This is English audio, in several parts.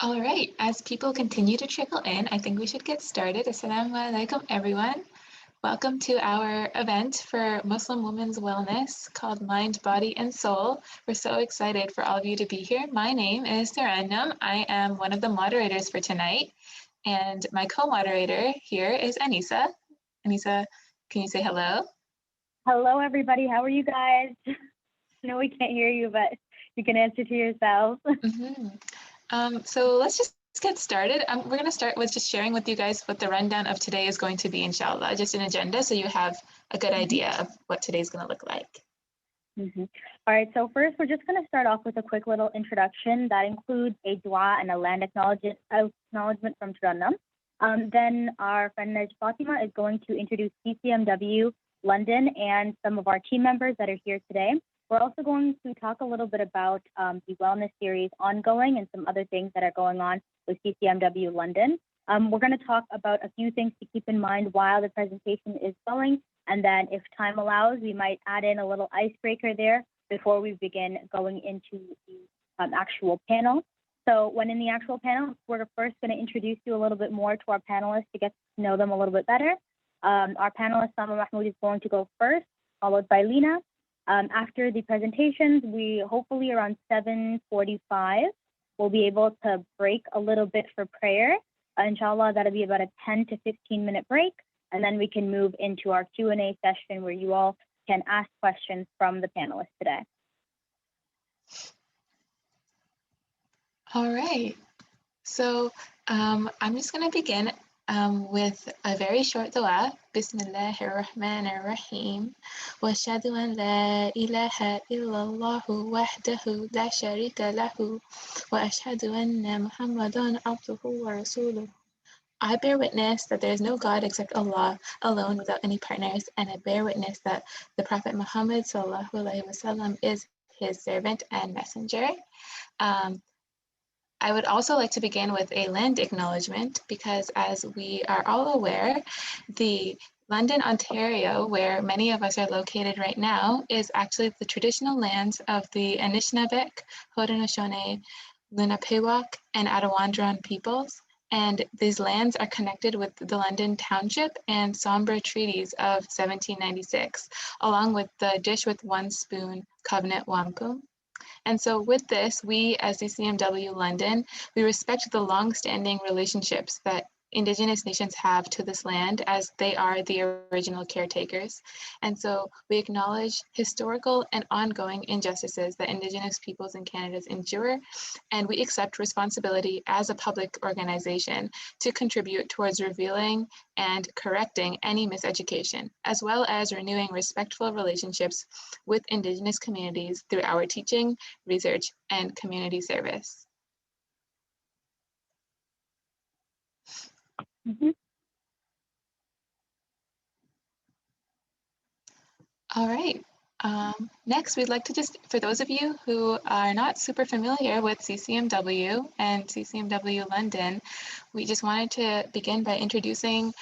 All right, as people continue to trickle in, I think we should get started. Assalamu alaikum, everyone. Welcome to our event for Muslim women's wellness called Mind, Body, and Soul. We're so excited for all of you to be here. My name is Tarannum. I am one of the moderators for tonight, and my co-moderator here is Anisa. Anisa, can you say hello? Hello, everybody. How are you guys? No, we can't hear you, but you can answer to yourselves. So let's just get started. We're going to start with just sharing with you guys what the rundown of today is going to be, inshallah, just an agenda so you have a good idea of what today's going to look like. All right, so first we're just going to start off with a quick little introduction that includes a dua and a land acknowledgement from Tarannum. Then our friend Naj Fatima is going to introduce CCMW London and some of our team members that are here today. We're also going to talk a little bit about the wellness series ongoing and some other things that are going on with CCMW London. We're going to talk about a few things to keep in mind while the presentation is going, and then if time allows, we might add in a little icebreaker there before we begin going into the actual panel. So when in the actual panel, we're first going to introduce you a little bit more to our panelists to get to know them a little bit better. Our panelist, Sama Mahmoud, is going to go first, followed by Lena. After the presentations, we hopefully around 7:45, we'll be able to break a little bit for prayer. Inshallah, that'll be about a 10 to 15 minute break. And then we can move into our Q&A session where you all can ask questions from the panelists today. All right. So I'm just going to begin with a very short dua. Bismillahir Rahmanir Rahim. Wa ashhadu an la ilaha illallah wahdahu la sharika lahu wa ashhadu anna Muhammadan abduhu wa rasuluh. I bear witness that there is no God except Allah alone without any partners, and I bear witness that the Prophet Muhammad sallallahu alaihi wasallam is his servant and messenger. I would also like to begin with a land acknowledgement because, as we are all aware, the London, Ontario, where many of us are located right now, is actually the traditional lands of the Anishinaabeg, Haudenosaunee, Lenapehoak, and Attawandaron peoples. And these lands are connected with the London Township and Sombra Treaties of 1796, along with the Dish with One Spoon Covenant Wampum. And so with this, we as CCMW London, we respect the long-standing relationships that Indigenous nations have to this land as they are the original caretakers. And so we acknowledge historical and ongoing injustices that Indigenous peoples in Canada endure, and we accept responsibility as a public organization to contribute towards revealing and correcting any miseducation, as well as renewing respectful relationships with Indigenous communities through our teaching, research, and community service. All right. Next, we'd like to just, for those of you who are not super familiar with CCMW and CCMW London, we just wanted to begin by introducing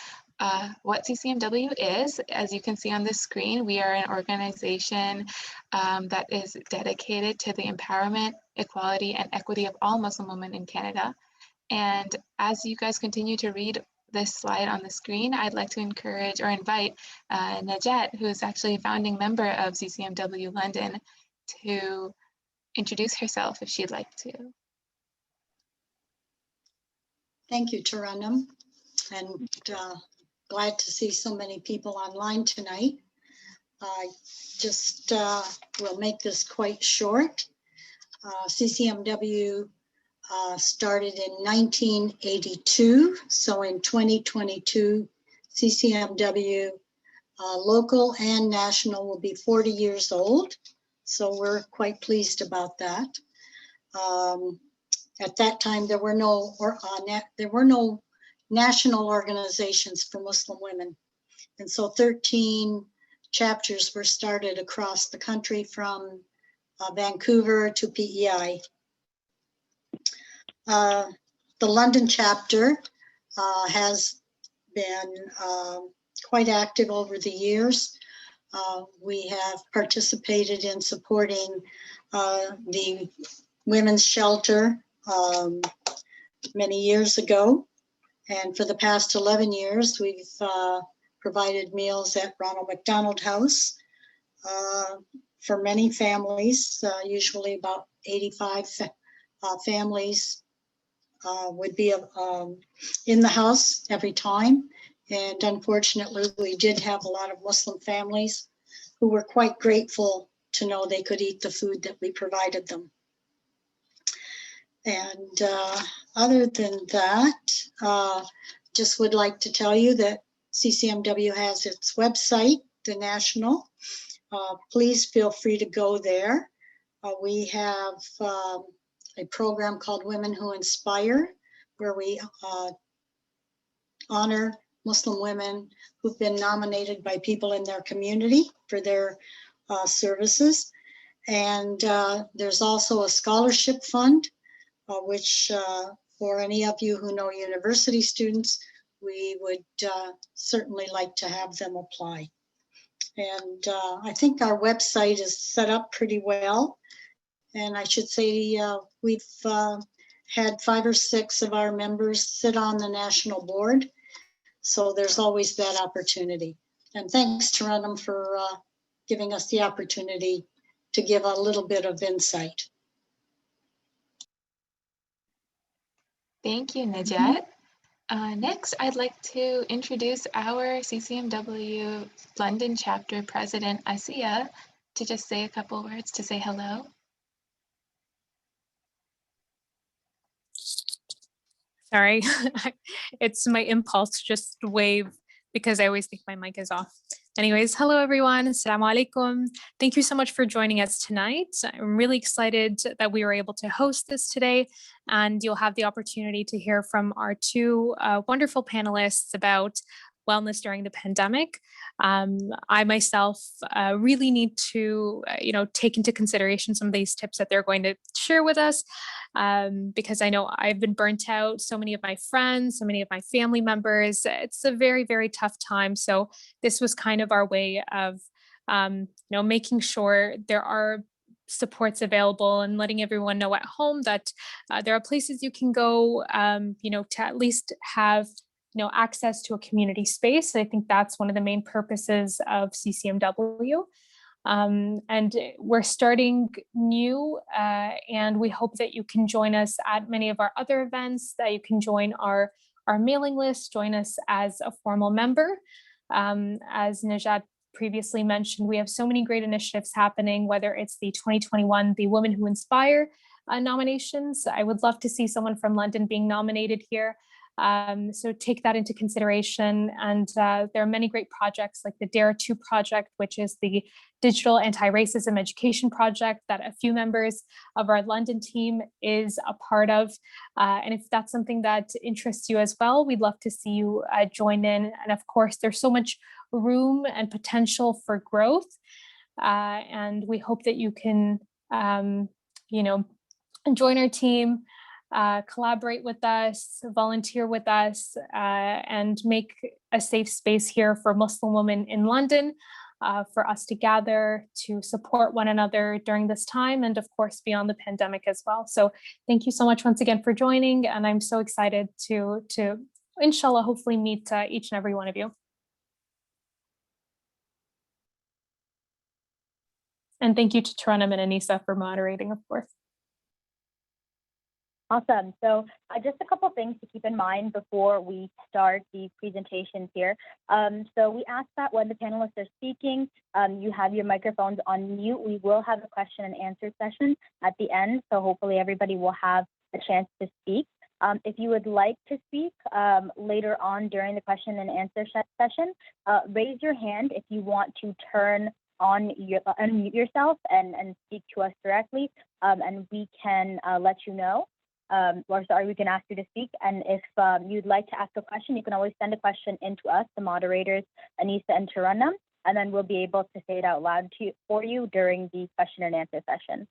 what CCMW is. As you can see on the screen, we are an organization that is dedicated to the empowerment, equality, and equity of all Muslim women in Canada. And as you guys continue to read this slide on the screen, I'd like to encourage or invite Najat, who is actually a founding member of CCMW London, to introduce herself if she'd like to. Thank you, Tarannum, and glad to see so many people online tonight. I just will make this quite short. CCMW started in 1982. So in 2022, CCMW local and national will be 40 years old. So we're quite pleased about that. At that time, there were no national organizations for Muslim women. And so 13 chapters were started across the country from Vancouver to PEI. The London chapter has been quite active over the years. We have participated in supporting the women's shelter, many years ago. And for the past 11 years, we've provided meals at Ronald McDonald House for many families, usually about 85 families would be in the house every time. And unfortunately, we did have a lot of Muslim families who were quite grateful to know they could eat the food that we provided them. And other than that, just would like to tell you that CCMW has its website, the national. Please feel free to go there. We have a program called Women Who Inspire, where we honor Muslim women who've been nominated by people in their community for their services. And there's also a scholarship fund, which for any of you who know university students, we would certainly like to have them apply. And I think our website is set up pretty well. And I should say we've had 5 or 6 of our members sit on the national board. So there's always that opportunity. And thanks to Taranum for giving us the opportunity to give a little bit of insight. Thank you, Najat. Next, I'd like to introduce our CCMW London chapter president, Asiya, to just say a couple words to say hello. Sorry, it's my impulse to just wave because I always think my mic is off. Anyways, hello everyone, assalamu alaikum. Thank you so much for joining us tonight. I'm really excited that we were able to host this today, and you'll have the opportunity to hear from our 2 wonderful panelists about wellness during the pandemic. I myself really need to, take into consideration some of these tips that they're going to share with us, because I know I've been burnt out. So many of my friends, so many of my family members, it's a very, very tough time. So this was kind of our way of, making sure there are supports available and letting everyone know at home that there are places you can go, to at least have access to a community space. I think that's one of the main purposes of CCMW. And we're starting new, and we hope that you can join us at many of our other events, that you can join our mailing list, join us as a formal member. As Najat previously mentioned, we have so many great initiatives happening, whether it's the 2021, the Women Who Inspire nominations. I would love to see someone from London being nominated here. So take that into consideration. And there are many great projects like the Dare2 project, which is the digital anti-racism education project that a few members of our London team is a part of. And if that's something that interests you as well, we'd love to see you join in. And of course, there's so much room and potential for growth. And we hope that you can, join our team, collaborate with us, volunteer with us, and make a safe space here for Muslim women in London, for us to gather, to support one another during this time, and of course beyond the pandemic as well. So thank you so much once again for joining, and I'm so excited to inshallah hopefully meet each and every one of you. And thank you to Taranum and Anissa for moderating, of course. Awesome. So just a couple things to keep in mind before we start the presentations here. So we ask that when the panelists are speaking, you have your microphones on mute. We will have a question and answer session at the end, so hopefully everybody will have a chance to speak. If you would like to speak later on during the question and answer session, raise your hand if you want to turn on unmute yourself and speak to us directly, and we can let you know. We can ask you to speak. And if you'd like to ask a question, you can always send a question into us, the moderators, Anissa and Taranum, and then we'll be able to say it out loud for you during the question and answer session.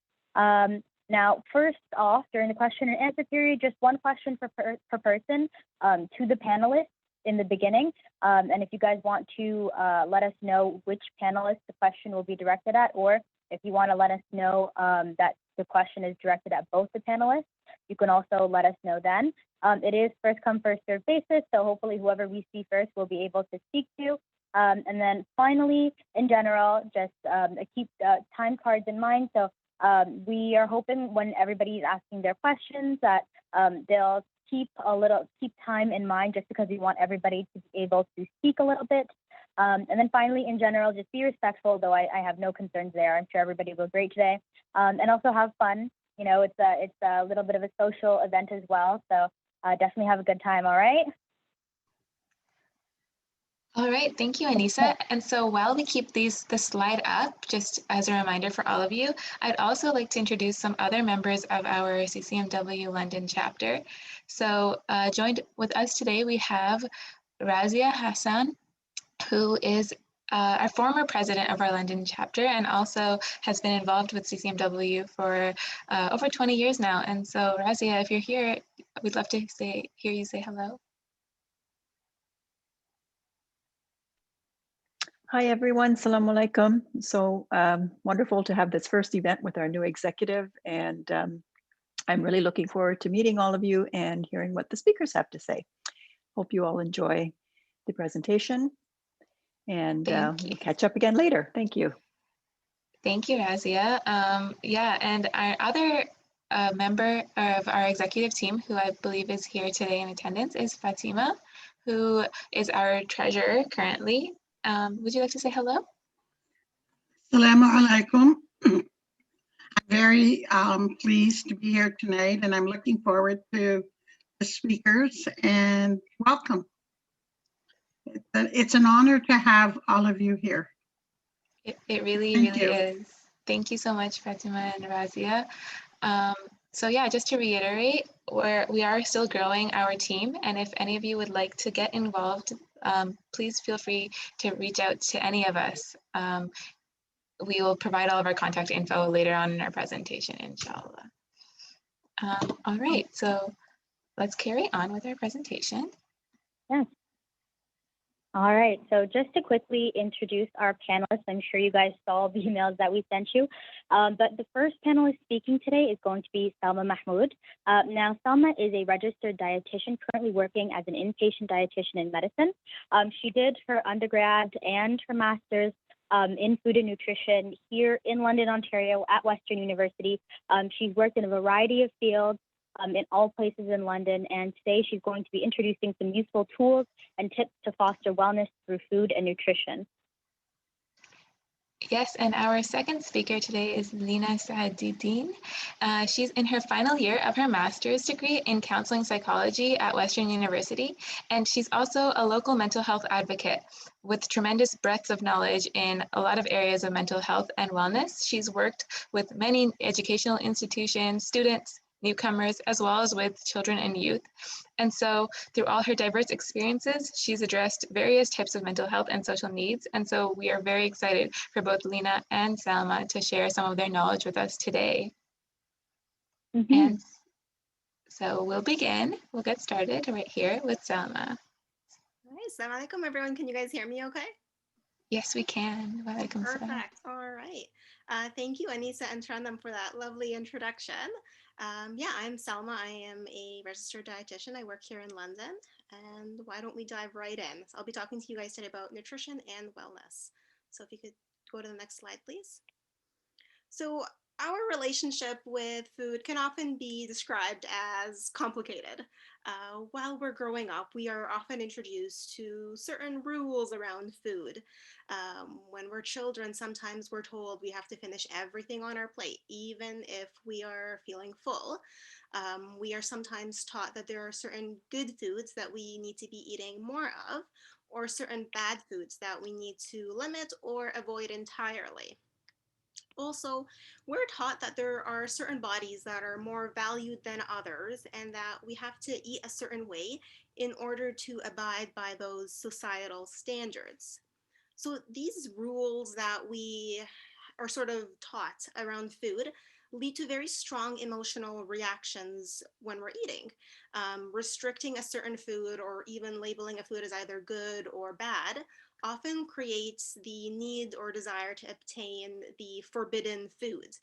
Now, first off, during the question and answer period, just one question per person to the panelists in the beginning. And if you guys want to let us know which panelist the question will be directed at, or if you want to let us know that the question is directed at both the panelists, you can also let us know then. It is first come, first served basis, so hopefully whoever we see first will be able to speak to. And then finally, in general, just keep time cards in mind. So we are hoping when everybody is asking their questions that they'll keep time in mind, just because we want everybody to be able to speak a little bit. And then finally, in general, just be respectful, though I have no concerns there. I'm sure everybody will great today. And also have fun. You know, it's a little bit of a social event as well. So definitely have a good time, all right? All right, thank you, Anissa. And so while we keep the slide up, just as a reminder for all of you, I'd also like to introduce some other members of our CCMW London chapter. So joined with us today, we have Razia Hassan, who is our former president of our London chapter and also has been involved with CCMW for over 20 years now. And so Razia, if you're here, we'd love to hear you say hello. Hi, everyone. Assalamu alaikum. So wonderful to have this first event with our new executive. And I'm really looking forward to meeting all of you and hearing what the speakers have to say. Hope you all enjoy the presentation. And we'll catch up again later. Thank you. Thank you, Razia. Yeah, and our other member of our executive team, who I believe is here today in attendance, is Fatima, who is our treasurer currently. Would you like to say hello? Assalamu alaikum. I'm very pleased to be here tonight, and I'm looking forward to the speakers, and welcome. It's an honor to have all of you here. It really is. Thank you so much, Fatima and Razia. So yeah, just to reiterate, we are still growing our team, and if any of you would like to get involved, please feel free to reach out to any of us. We will provide all of our contact info later on in our presentation, inshallah. All right, so let's carry on with our presentation. Yes. All right, so just to quickly introduce our panelists, I'm sure you guys saw the emails that we sent you, but the first panelist speaking today is going to be Salma Mahmood. Now, Salma is a registered dietitian currently working as an inpatient dietitian in medicine. She did her undergrad and her master's in food and nutrition here in London, Ontario at Western University. She's worked in a variety of fields in all places in London, and today she's going to be introducing some useful tools and tips to foster wellness through food and nutrition. Yes, and our second speaker today is Lina Saaduddin. She's in her final year of her master's degree in counseling psychology at Western University, and she's also a local mental health advocate with tremendous breadth of knowledge in a lot of areas of mental health and wellness. She's worked with many educational institutions, students, newcomers, as well as with children and youth. And so through all her diverse experiences, she's addressed various types of mental health and social needs. And so we are very excited for both Lina and Salma to share some of their knowledge with us today. And so we'll begin. We'll get started right here with Salma. Hi, assalamu alaikum, everyone. Can you guys hear me okay? Yes, we can. Perfect. All right. Thank you, Anissa and Trandam, for that lovely introduction. Yeah, I'm Salma. I am a registered dietitian. I work here in London. And why don't we dive right in? So I'll be talking to you guys today about nutrition and wellness. So if you could go to the next slide, please. So our relationship with food can often be described as complicated. While we're growing up, we are often introduced to certain rules around food. When we're children, sometimes we're told we have to finish everything on our plate, even if we are feeling full. We are sometimes taught that there are certain good foods that we need to be eating more of, or certain bad foods that we need to limit or avoid entirely. Also, we're taught that there are certain bodies that are more valued than others and that we have to eat a certain way in order to abide by those societal standards. So these rules that we are sort of taught around food lead to very strong emotional reactions when we're eating. Restricting a certain food or even labeling a food as either good or bad often creates the need or desire to obtain the forbidden food.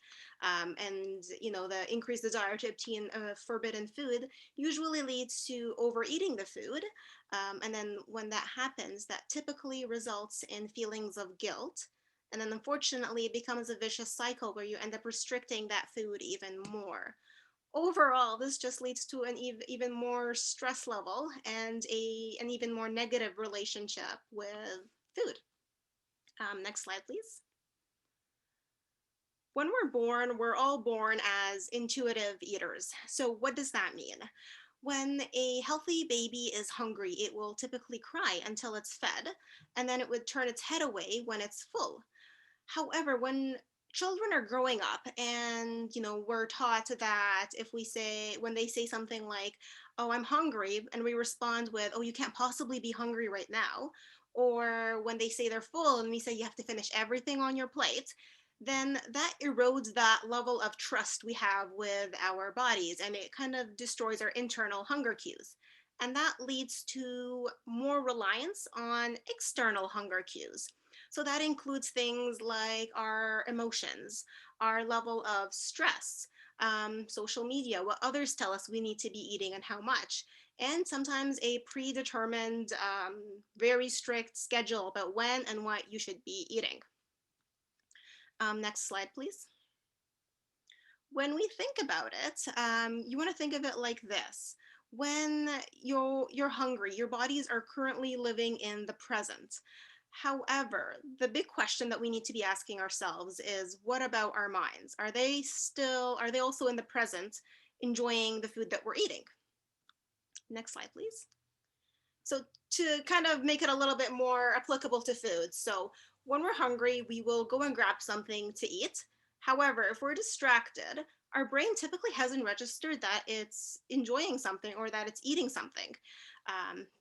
And, the increased desire to obtain a forbidden food usually leads to overeating the food. And then when that happens, that typically results in feelings of guilt. And then unfortunately, it becomes a vicious cycle where you end up restricting that food even more. Overall, this just leads to an even more stress level and an even more negative relationship with food. Next slide, please. When we're born, we're all born as intuitive eaters. So what does that mean? When a healthy baby is hungry, it will typically cry until it's fed, and then it would turn its head away when it's full. However, when children are growing up and we're taught that when they say something like, oh, I'm hungry, and we respond with, oh, you can't possibly be hungry right now, or when they say they're full and we say you have to finish everything on your plate, then that erodes that level of trust we have with our bodies, and it kind of destroys our internal hunger cues. And that leads to more reliance on external hunger cues. So that includes things like our emotions, our level of stress, social media, what others tell us we need to be eating and how much, and sometimes a predetermined, very strict schedule about when and what you should be eating. Next slide, please. When we think about it, you want to think of it like this. When you're hungry, your bodies are currently living in the present. However, the big question that we need to be asking ourselves is, what about our minds? Are they also in the present, enjoying the food that we're eating? Next slide, please. So to kind of make it a little bit more applicable to food. So when we're hungry, we will go and grab something to eat. However, if we're distracted, our brain typically hasn't registered that it's enjoying something or that it's eating something.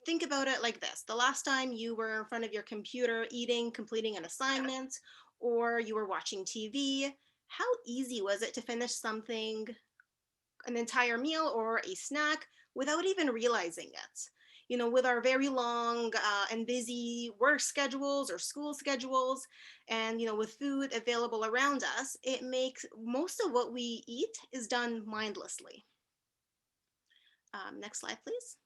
Think about it like this. The last time you were in front of your computer eating, completing an assignment, or you were watching TV, how easy was it to finish something, an entire meal or a snack, without even realizing it? With our very long and busy work schedules or school schedules, and with food available around us, it makes most of what we eat is done mindlessly. Next slide, please.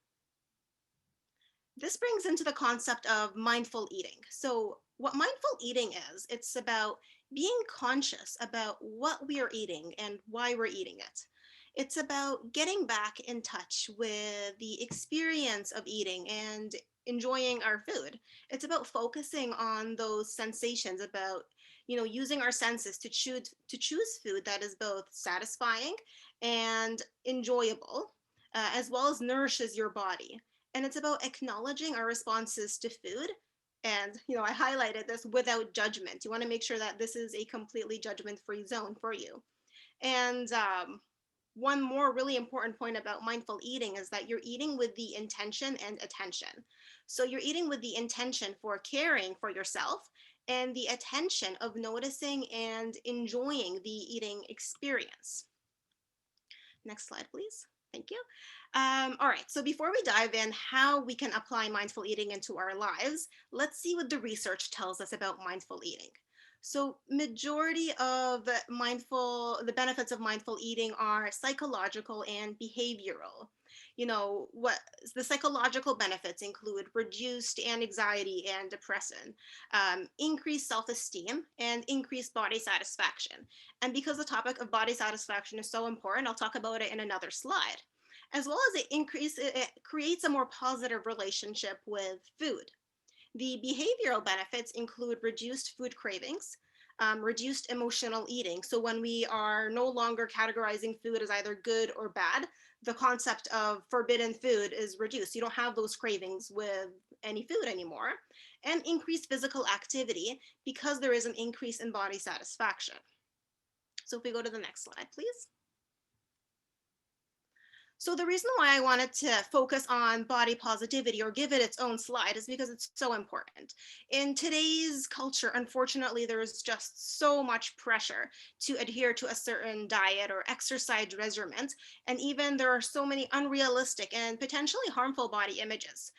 This brings into the concept of mindful eating. So what mindful eating is, it's about being conscious about what we are eating and why we're eating it. It's about getting back in touch with the experience of eating and enjoying our food. It's about focusing on those sensations, about using our senses to choose food that is both satisfying and enjoyable, as well as nourishes your body. And it's about acknowledging our responses to food. And I highlighted this, without judgment. You want to make sure that this is a completely judgment-free zone for you. And one more really important point about mindful eating is that you're eating with the intention and attention. So you're eating with the intention for caring for yourself and the attention of noticing and enjoying the eating experience. Next slide, please. Thank you. All right, so before we dive in how we can apply mindful eating into our lives, let's see what the research tells us about mindful eating. So majority of the benefits of mindful eating are psychological and behavioral. What the psychological benefits include reduced anxiety and depression, increased self-esteem, and increased body satisfaction. And because the topic of body satisfaction is so important, I'll talk about it in another slide. As well as it creates a more positive relationship with food. The behavioral benefits include reduced food cravings, reduced emotional eating. So when we are no longer categorizing food as either good or bad, the concept of forbidden food is reduced. You don't have those cravings with any food anymore. And increased physical activity, because there is an increase in body satisfaction. So if we go to the next slide, please. So the reason why I wanted to focus on body positivity or give it its own slide is because it's so important. In today's culture, unfortunately, there is just so much pressure to adhere to a certain diet or exercise regimen. And even there are so many unrealistic and potentially harmful body images.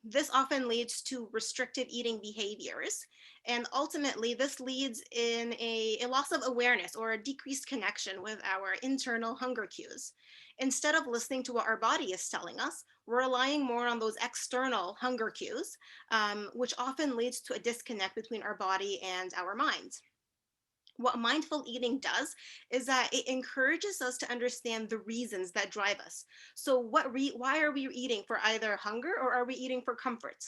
This often leads to restrictive eating behaviors. And ultimately, this leads in a loss of awareness or a decreased connection with our internal hunger cues. Instead of listening to what our body is telling us, we're relying more on those external hunger cues, which often leads to a disconnect between our body and our mind. What mindful eating does is that it encourages us to understand the reasons that drive us. So, why are we eating? For either hunger or are we eating for comfort?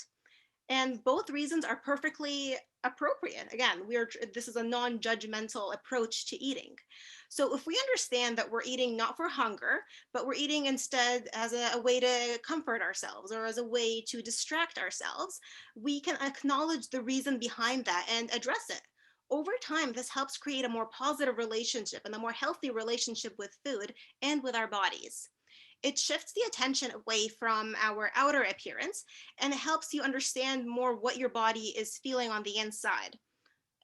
And both reasons are perfectly appropriate. Again, this is a non-judgmental approach to eating. So if we understand that we're eating not for hunger, but we're eating instead as a way to comfort ourselves or as a way to distract ourselves, we can acknowledge the reason behind that and address it. Over time, this helps create a more positive relationship and a more healthy relationship with food and with our bodies. It shifts the attention away from our outer appearance and it helps you understand more what your body is feeling on the inside.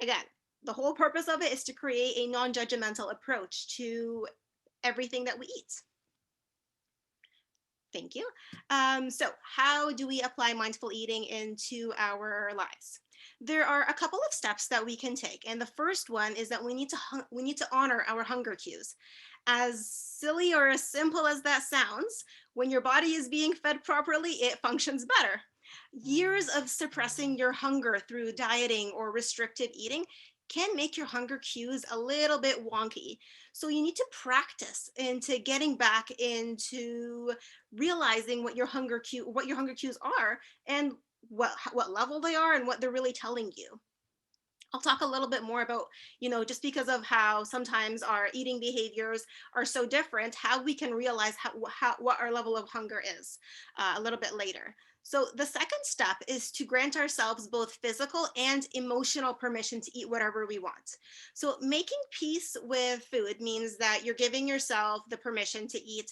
Again, the whole purpose of it is to create a non judgmental approach to everything that we eat. Thank you. So, how do we apply mindful eating into our lives? There are a couple of steps that we can take, and the first one is that we need to honor our hunger cues. As silly or as simple as that sounds, when your body is being fed properly, it functions better. Years of suppressing your hunger through dieting or restrictive eating can make your hunger cues a little bit wonky. So you need to practice into getting back into realizing what your hunger cues are and what level they are and what they're really telling you. I'll talk a little bit more about, just because of how sometimes our eating behaviors are so different, how we can realize what our level of hunger is a little bit later. So the second step is to grant ourselves both physical and emotional permission to eat whatever we want. So making peace with food means that you're giving yourself the permission to eat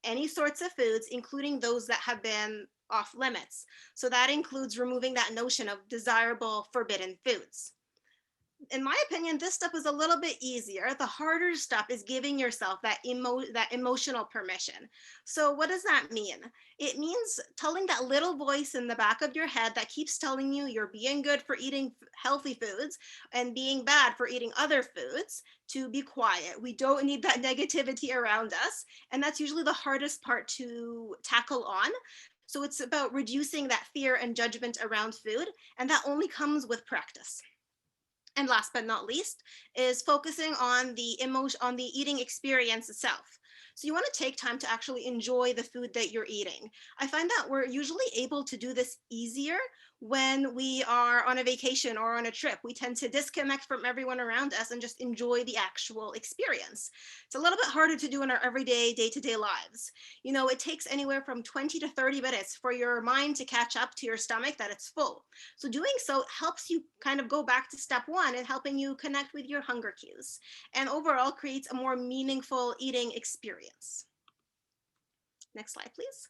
any sorts of foods, including those that have been off limits. So that includes removing that notion of desirable forbidden foods. In my opinion, this stuff is a little bit easier. The harder stuff is giving yourself that emotional permission. So what does that mean? It means telling that little voice in the back of your head that keeps telling you you're being good for eating healthy foods and being bad for eating other foods to be quiet. We don't need that negativity around us. And that's usually the hardest part to tackle on. So it's about reducing that fear and judgment around food. And that only comes with practice. And last but not least is focusing on the eating experience itself. So you want to take time to actually enjoy the food that you're eating. I find that we're usually able to do this easier when we are on a vacation or on a trip. We tend to disconnect from everyone around us and just enjoy the actual experience. It's a little bit harder to do in our everyday, day-to-day lives. It takes anywhere from 20 to 30 minutes for your mind to catch up to your stomach that it's full. So doing so helps you kind of go back to step one and helping you connect with your hunger cues and overall creates a more meaningful eating experience. Next slide, please.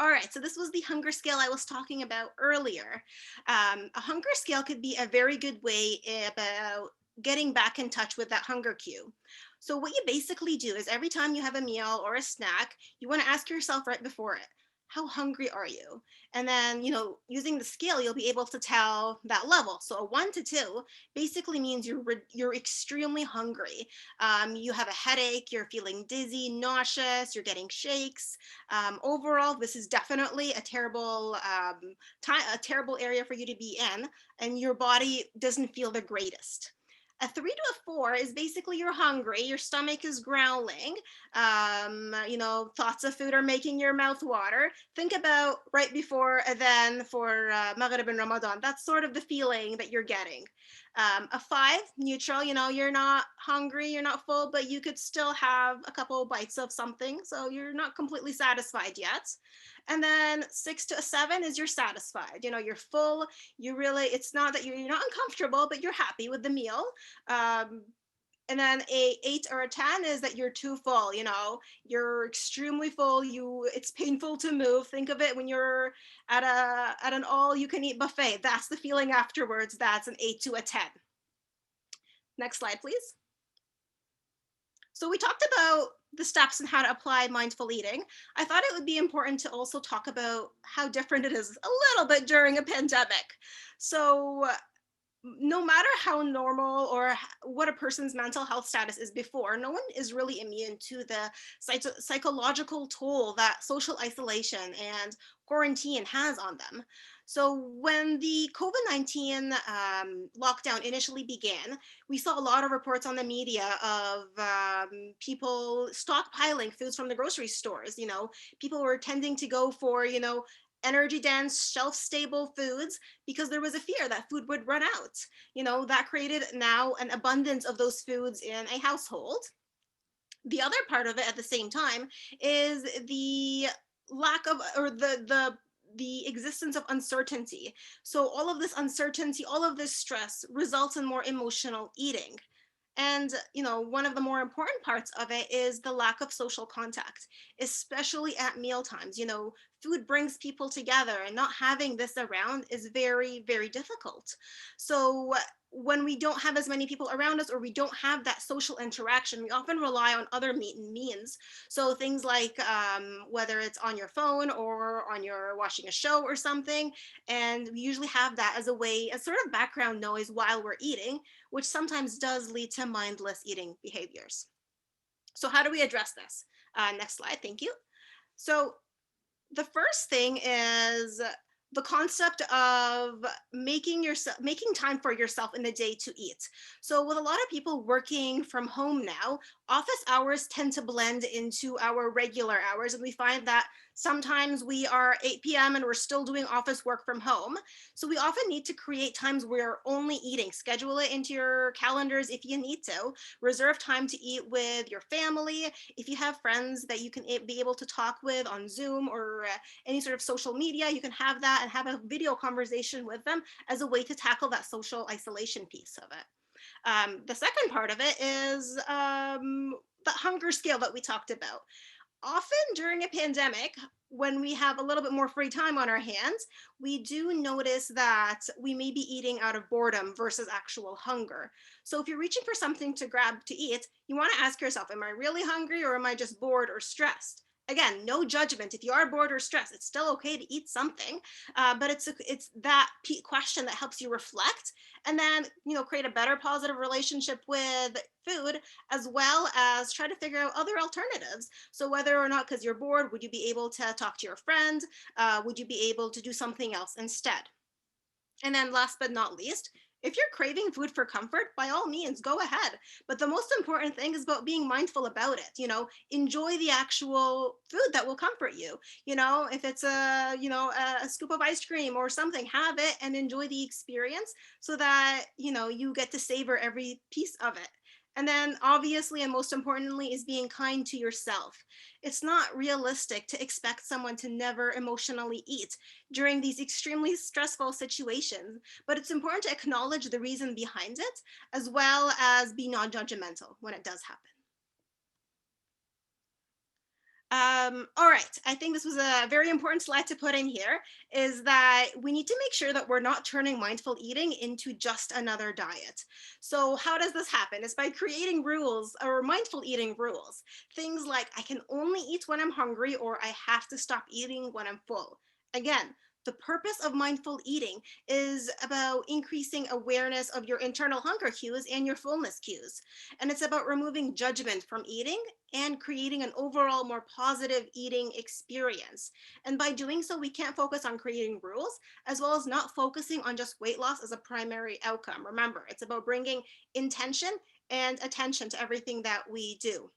All right, so this was the hunger scale I was talking about earlier. A hunger scale could be a very good way about getting back in touch with that hunger cue. So what you basically do is every time you have a meal or a snack, you want to ask yourself right before it, how hungry are you? And then, using the scale, you'll be able to tell that level. So a 1 to 2 basically means you're extremely hungry. You have a headache, you're feeling dizzy, nauseous, you're getting shakes. Overall, this is definitely a terrible area for you to be in, and your body doesn't feel the greatest. A 3 to a 4 is basically you're hungry, your stomach is growling, thoughts of food are making your mouth water. Think about right before then for Maghrib and Ramadan. That's sort of the feeling that you're getting. A 5, neutral, you're not hungry, you're not full, but you could still have a couple of bites of something. So you're not completely satisfied yet. And then 6 to a 7 is you're satisfied. You're full. It's not that you're not uncomfortable, but you're happy with the meal. And then a 8 or a 10 is that you're too full, you're extremely full. It's painful to move. Think of it when you're at an all you can eat buffet. That's the feeling afterwards. That's an 8 to a 10. Next slide, please. So we talked about the steps and how to apply mindful eating. I thought it would be important to also talk about how different it is a little bit during a pandemic. So no matter how normal or what a person's mental health status is before, no one is really immune to the psychological toll that social isolation and quarantine has on them. So when the COVID-19 lockdown initially began, we saw a lot of reports on the media of people stockpiling foods from the grocery stores. People were tending to go for, energy dense, shelf stable foods because there was a fear that food would run out. That created now an abundance of those foods in a household. The other part of it at the same time is the lack of, or the existence of uncertainty. So all of this uncertainty, all of this stress results in more emotional eating. And, one of the more important parts of it is the lack of social contact, especially at meal times. Food brings people together, and not having this around is very, very difficult. So when we don't have as many people around us, or we don't have that social interaction, we often rely on other means. So things like whether it's on your phone or on your watching a show or something, and we usually have that as a way, as sort of background noise while we're eating, which sometimes does lead to mindless eating behaviors. So how do we address this? Next slide, thank you. So the first thing is the concept of making time for yourself in the day to eat. So with a lot of people working from home now, office hours tend to blend into our regular hours, and we find that sometimes we are 8 p.m. and we're still doing office work from home. So we often need to create times where we're only eating. Schedule it into your calendars if you need to. Reserve time to eat with your family. If you have friends that you can be able to talk with on Zoom or any sort of social media, you can have that and have a video conversation with them as a way to tackle that social isolation piece of it. The second part of it is the hunger scale that we talked about. Often during a pandemic, when we have a little bit more free time on our hands, we do notice that we may be eating out of boredom versus actual hunger. So if you're reaching for something to grab to eat, you want to ask yourself, am I really hungry, or am I just bored or stressed? Again, no judgment. If you are bored or stressed, it's still okay to eat something, but it's that question that helps you reflect, and then create a better positive relationship with food, as well as try to figure out other alternatives. So whether or not, because you're bored, would you be able to talk to your friend? Would you be able to do something else instead? And then last but not least, if you're craving food for comfort, by all means, go ahead. But the most important thing is about being mindful about it. Enjoy the actual food that will comfort you. If it's a scoop of ice cream or something, have it and enjoy the experience so that, you get to savor every piece of it. And then obviously, and most importantly, is being kind to yourself. It's not realistic to expect someone to never emotionally eat during these extremely stressful situations, but it's important to acknowledge the reason behind it, as well as be non-judgmental when it does happen. All right, I think this was a very important slide to put in here, is that we need to make sure that we're not turning mindful eating into just another diet. So how does this happen? It's by creating rules, or mindful eating rules. Things like, I can only eat when I'm hungry, or I have to stop eating when I'm full. Again, the purpose of mindful eating is about increasing awareness of your internal hunger cues and your fullness cues. And it's about removing judgment from eating and creating an overall more positive eating experience. And by doing so, we can't focus on creating rules, as well as not focusing on just weight loss as a primary outcome. Remember, it's about bringing intention and attention to everything that we do.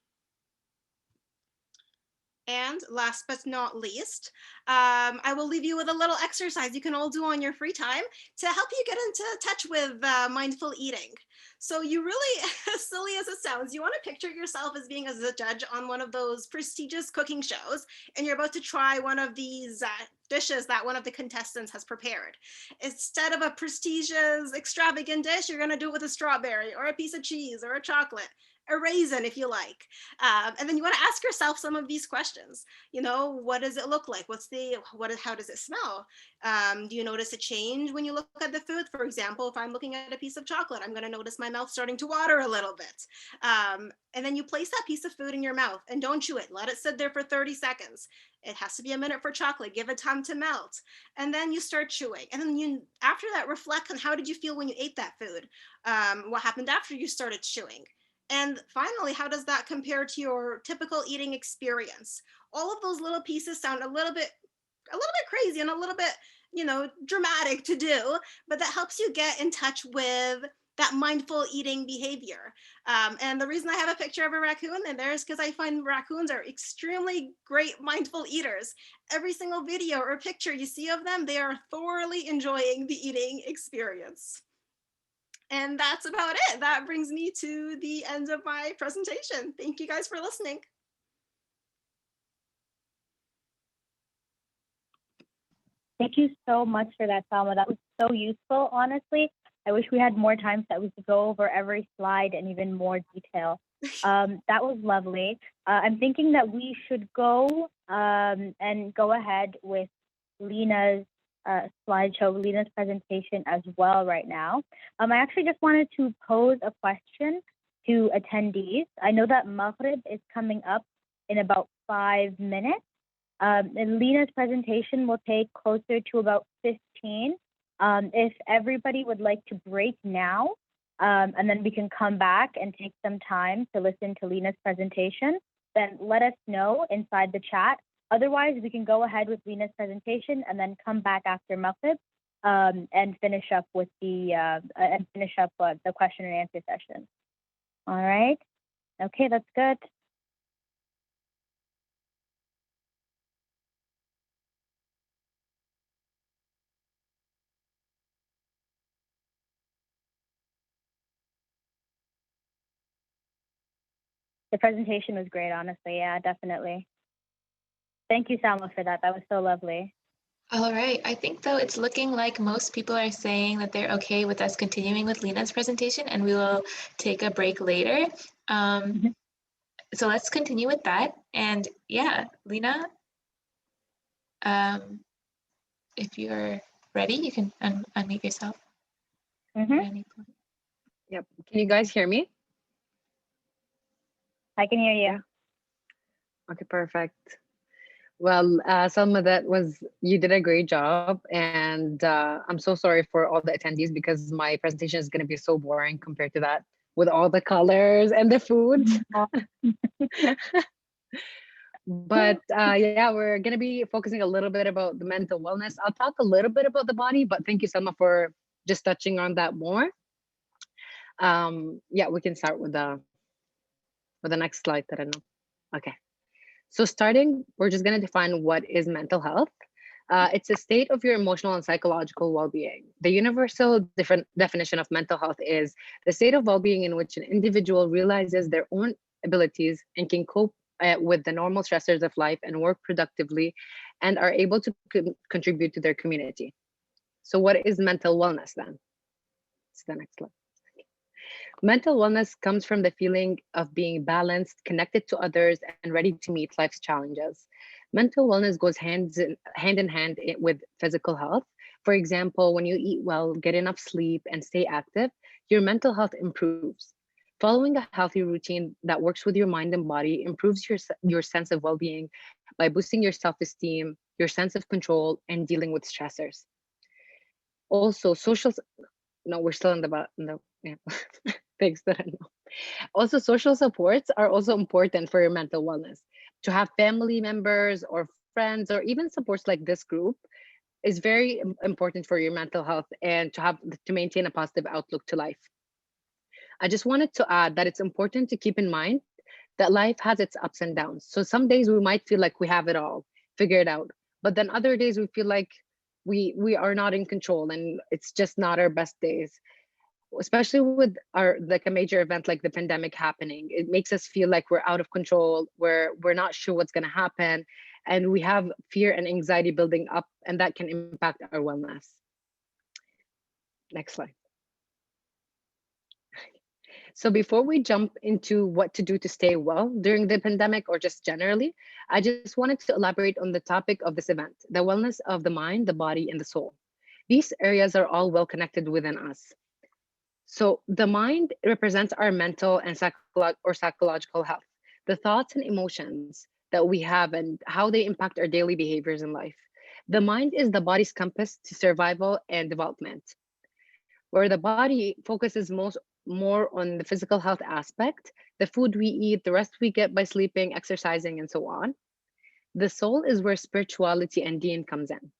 And last but not least, I will leave you with a little exercise you can all do on your free time to help you get into touch with mindful eating. So you really, as silly as it sounds, you want to picture yourself as being as a judge on one of those prestigious cooking shows, and you're about to try one of these dishes that one of the contestants has prepared. Instead of a prestigious, extravagant dish, you're going to do it with a strawberry or a piece of cheese or a chocolate, a raisin if you like. And then you want to ask yourself some of these questions. You know, what does it look like? How does it smell? Do you notice a change when you look at the food? For example, if I'm looking at a piece of chocolate, I'm going to notice my mouth starting to water a little bit. And then you place that piece of food in your mouth and don't chew it. Let it sit there for 30 seconds. It has to be a minute for chocolate. Give it time to melt. And then you start chewing. And then you, after that, reflect on how did you feel when you ate that food? What happened after you started chewing? And finally, how does that compare to your typical eating experience? All of those little pieces sound a little bit crazy and a little bit, dramatic to do, but that helps you get in touch with that mindful eating behavior. And the reason I have a picture of a raccoon in there is because I find raccoons are extremely great mindful eaters. Every single video or picture you see of them, they are thoroughly enjoying the eating experience. And that's about it. That brings me to the end of my presentation. Thank you guys for listening. Thank you so much for that, Salma. That was so useful, honestly. I wish we had more time so that we could go over every slide in even more detail. That was lovely. I'm thinking that we should go and go ahead with Lena's slideshow, Lena's presentation as well right now. I actually just wanted to pose a question to attendees. I know that Maghrib is coming up in about 5 minutes. And Lena's presentation will take closer to about 15. If everybody would like to break now, and then we can come back and take some time to listen to Lena's presentation, then let us know inside the chat. Otherwise, we can go ahead with Lena's presentation and then come back after Maghrib and finish up with the question and answer session. All right. Okay, that's good. The presentation was great, honestly. Yeah, definitely. Thank you, Salma, for that. That was so lovely. All right. I think, though, it's looking like most people are saying that they're okay with us continuing with Lena's presentation, and we will take a break later. So let's continue with that. And yeah, Lena, if you're ready, you can unmute yourself at any point. Yep. Can you guys hear me? I can hear you. Okay, perfect. Well, Salma, you did a great job. And I'm so sorry for all the attendees because my presentation is going to be so boring compared to that with all the colors and the food. But yeah, we're going to be focusing a little bit about the mental wellness. I'll talk a little bit about the body, but thank you, Salma, for just touching on that more. Yeah, we can start with the next slide that I know. Okay. So starting, we're just going to define what is mental health. It's a state of your emotional and psychological well-being. The universal definition of mental health is the state of well-being in which an individual realizes their own abilities and can cope with the normal stressors of life and work productively and are able to contribute to their community. So what is mental wellness then? It's the next slide. Mental wellness comes from the feeling of being balanced, connected to others, and ready to meet life's challenges. Mental wellness goes hand in hand with physical health. For example, when you eat well, get enough sleep, and stay active, your mental health improves. Following a healthy routine that works with your mind and body improves your sense of well-being by boosting your self-esteem, your sense of control, and dealing with stressors. Also, we're still in the yeah. Things that I know. Also, social supports are also important for your mental wellness. To have family members or friends or even supports like this group is very important for your mental health and to maintain a positive outlook to life. I just wanted to add that it's important to keep in mind that life has its ups and downs. So some days we might feel like we have it all figured out, but then other days we feel like we are not in control and it's just not our best days. Especially with our like a major event like the pandemic happening, it makes us feel like we're out of control, we're not sure what's going to happen, and we have fear and anxiety building up, and that can impact our wellness. Next slide. So before we jump into what to do to stay well during the pandemic or just generally, I just wanted to elaborate on the topic of this event, the wellness of the mind, the body, and the soul. These areas are all well connected within us. So the mind represents our mental and psychological health, the thoughts and emotions that we have and how they impact our daily behaviors in life. The mind is the body's compass to survival and development, where the body focuses more on the physical health aspect, the food we eat, the rest we get by sleeping, exercising, and so on. The soul is where spirituality and deen comes in.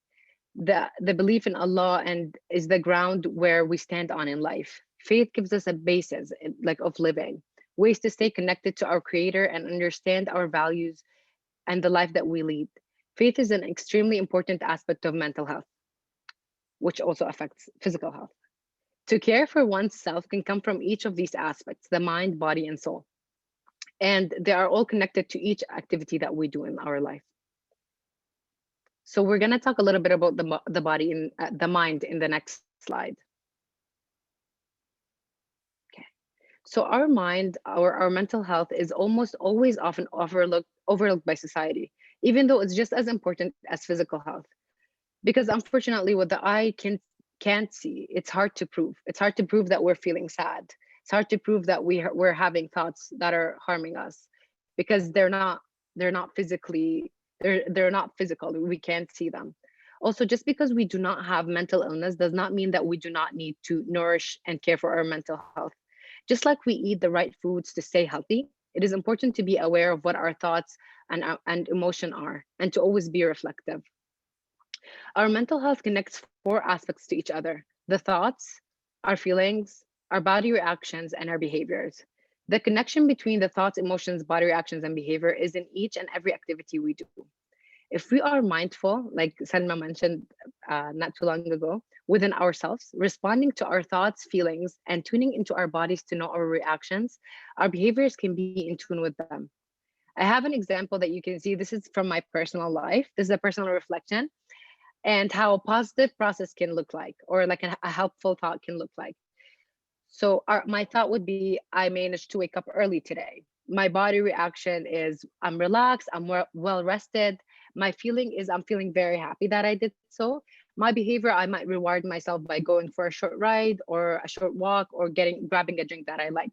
The belief in Allah and is the ground where we stand on in life. Faith gives us a basis like of living, ways to stay connected to our creator and understand our values and the life that we lead. Faith is an extremely important aspect of mental health, which also affects physical health. To care for oneself can come from each of these aspects, the mind, body, and soul. And they are all connected to each activity that we do in our life. So we're going to talk a little bit about the body and the mind in the next slide. Okay. So our mind, our mental health is almost always often overlooked by society, even though it's just as important as physical health. Because unfortunately, what the eye can't see, it's hard to prove. It's hard to prove that we're feeling sad. It's hard to prove that we're having thoughts that are harming us, because they're not physical. We can't see them. Also, just because we do not have mental illness does not mean that we do not need to nourish and care for our mental health. Just like we eat the right foods to stay healthy, it is important to be aware of what our thoughts and emotion are, and to always be reflective. Our mental health connects four aspects to each other: the thoughts, our feelings, our body reactions, and our behaviors. The connection between the thoughts, emotions, body reactions, and behavior is in each and every activity we do. If we are mindful, like Salma mentioned not too long ago, within ourselves, responding to our thoughts, feelings, and tuning into our bodies to know our reactions, our behaviors can be in tune with them. I have an example that you can see. This is from my personal life. This is a personal reflection and how a positive process can look like, or like a helpful thought can look like. So my thought would be, I managed to wake up early today. My body reaction is I'm relaxed, I'm well rested. My feeling is I'm feeling very happy that I did so. My behavior, I might reward myself by going for a short ride or a short walk or grabbing a drink that I like.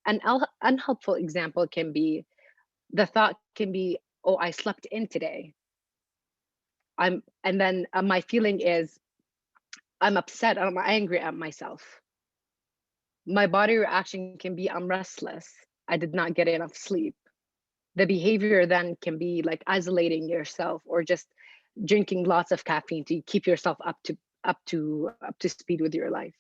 An unhelpful example can be, the thought can be, oh, I slept in today. And then my feeling is I'm upset, I'm angry at myself. My body reaction can be I'm restless, I did not get enough sleep. The behavior then can be like isolating yourself or just drinking lots of caffeine to keep yourself up to speed with your life.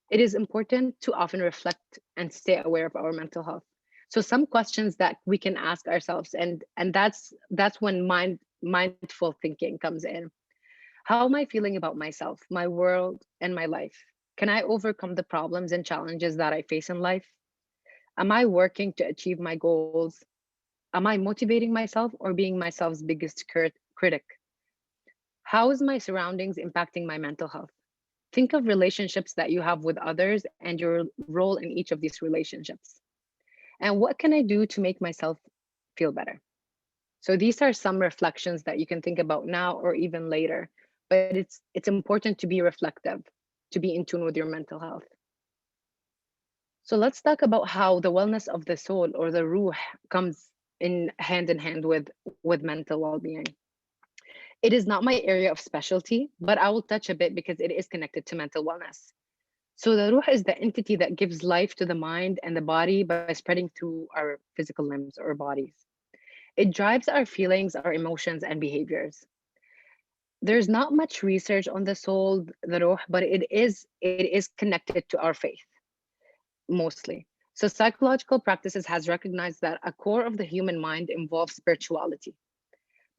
It is important to often reflect and stay aware of our mental health. So some questions that we can ask ourselves, and that's when mindful thinking comes in. How am I feeling about myself, my world, and my life? Can I overcome the problems and challenges that I face in life? Am I working to achieve my goals? Am I motivating myself or being myself's biggest critic? How is my surroundings impacting my mental health? Think of relationships that you have with others and your role in each of these relationships. And what can I do to make myself feel better? So these are some reflections that you can think about now or even later, but it's important to be reflective, to be in tune with your mental health. So let's talk about how the wellness of the soul, or the ruh, comes in hand with mental well-being. It is not my area of specialty, but I will touch a bit because it is connected to mental wellness. So the ruh is the entity that gives life to the mind and the body by spreading through our physical limbs or bodies. It drives our feelings, our emotions, and behaviors. There's not much research on the soul, the ruh, but it is connected to our faith, mostly. So psychological practices has recognized that a core of the human mind involves spirituality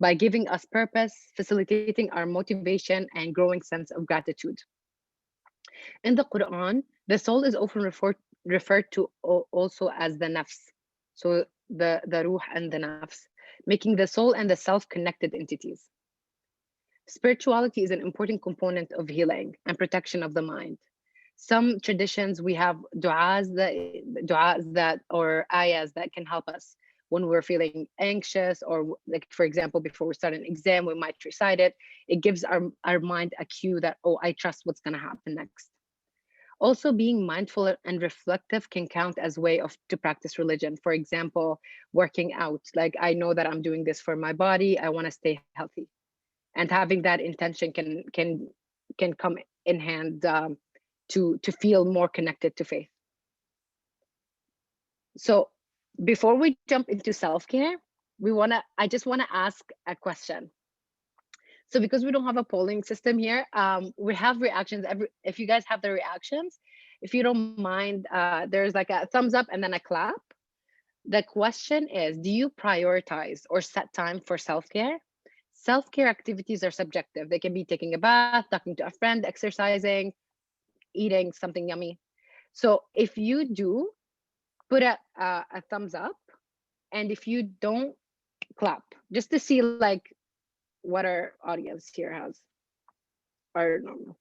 by giving us purpose, facilitating our motivation, and growing sense of gratitude. In the Quran, the soul is often referred to also as the nafs, so the ruh and the nafs, making the soul and the self connected entities. Spirituality is an important component of healing and protection of the mind. Some traditions we have du'as that or ayahs that can help us when we're feeling anxious, or like for example, before we start an exam, we might recite it. It gives our mind a cue that, oh, I trust what's going to happen next. Also, being mindful and reflective can count as way of to practice religion. For example, working out. Like, I know that I'm doing this for my body. I want to stay healthy, and having that intention can come in hand to feel more connected to faith. So, before we jump into self-care, I just wanna ask a question. So because we don't have a polling system here, we have reactions. If you guys have the reactions, if you don't mind, there's like a thumbs up and then a clap. The question is, do you prioritize or set time for self-care? Self-care activities are subjective. They can be taking a bath, talking to a friend, exercising, eating something yummy. So if you do, put a thumbs up. And if you don't, clap, just to see like what our audience here has. Or no.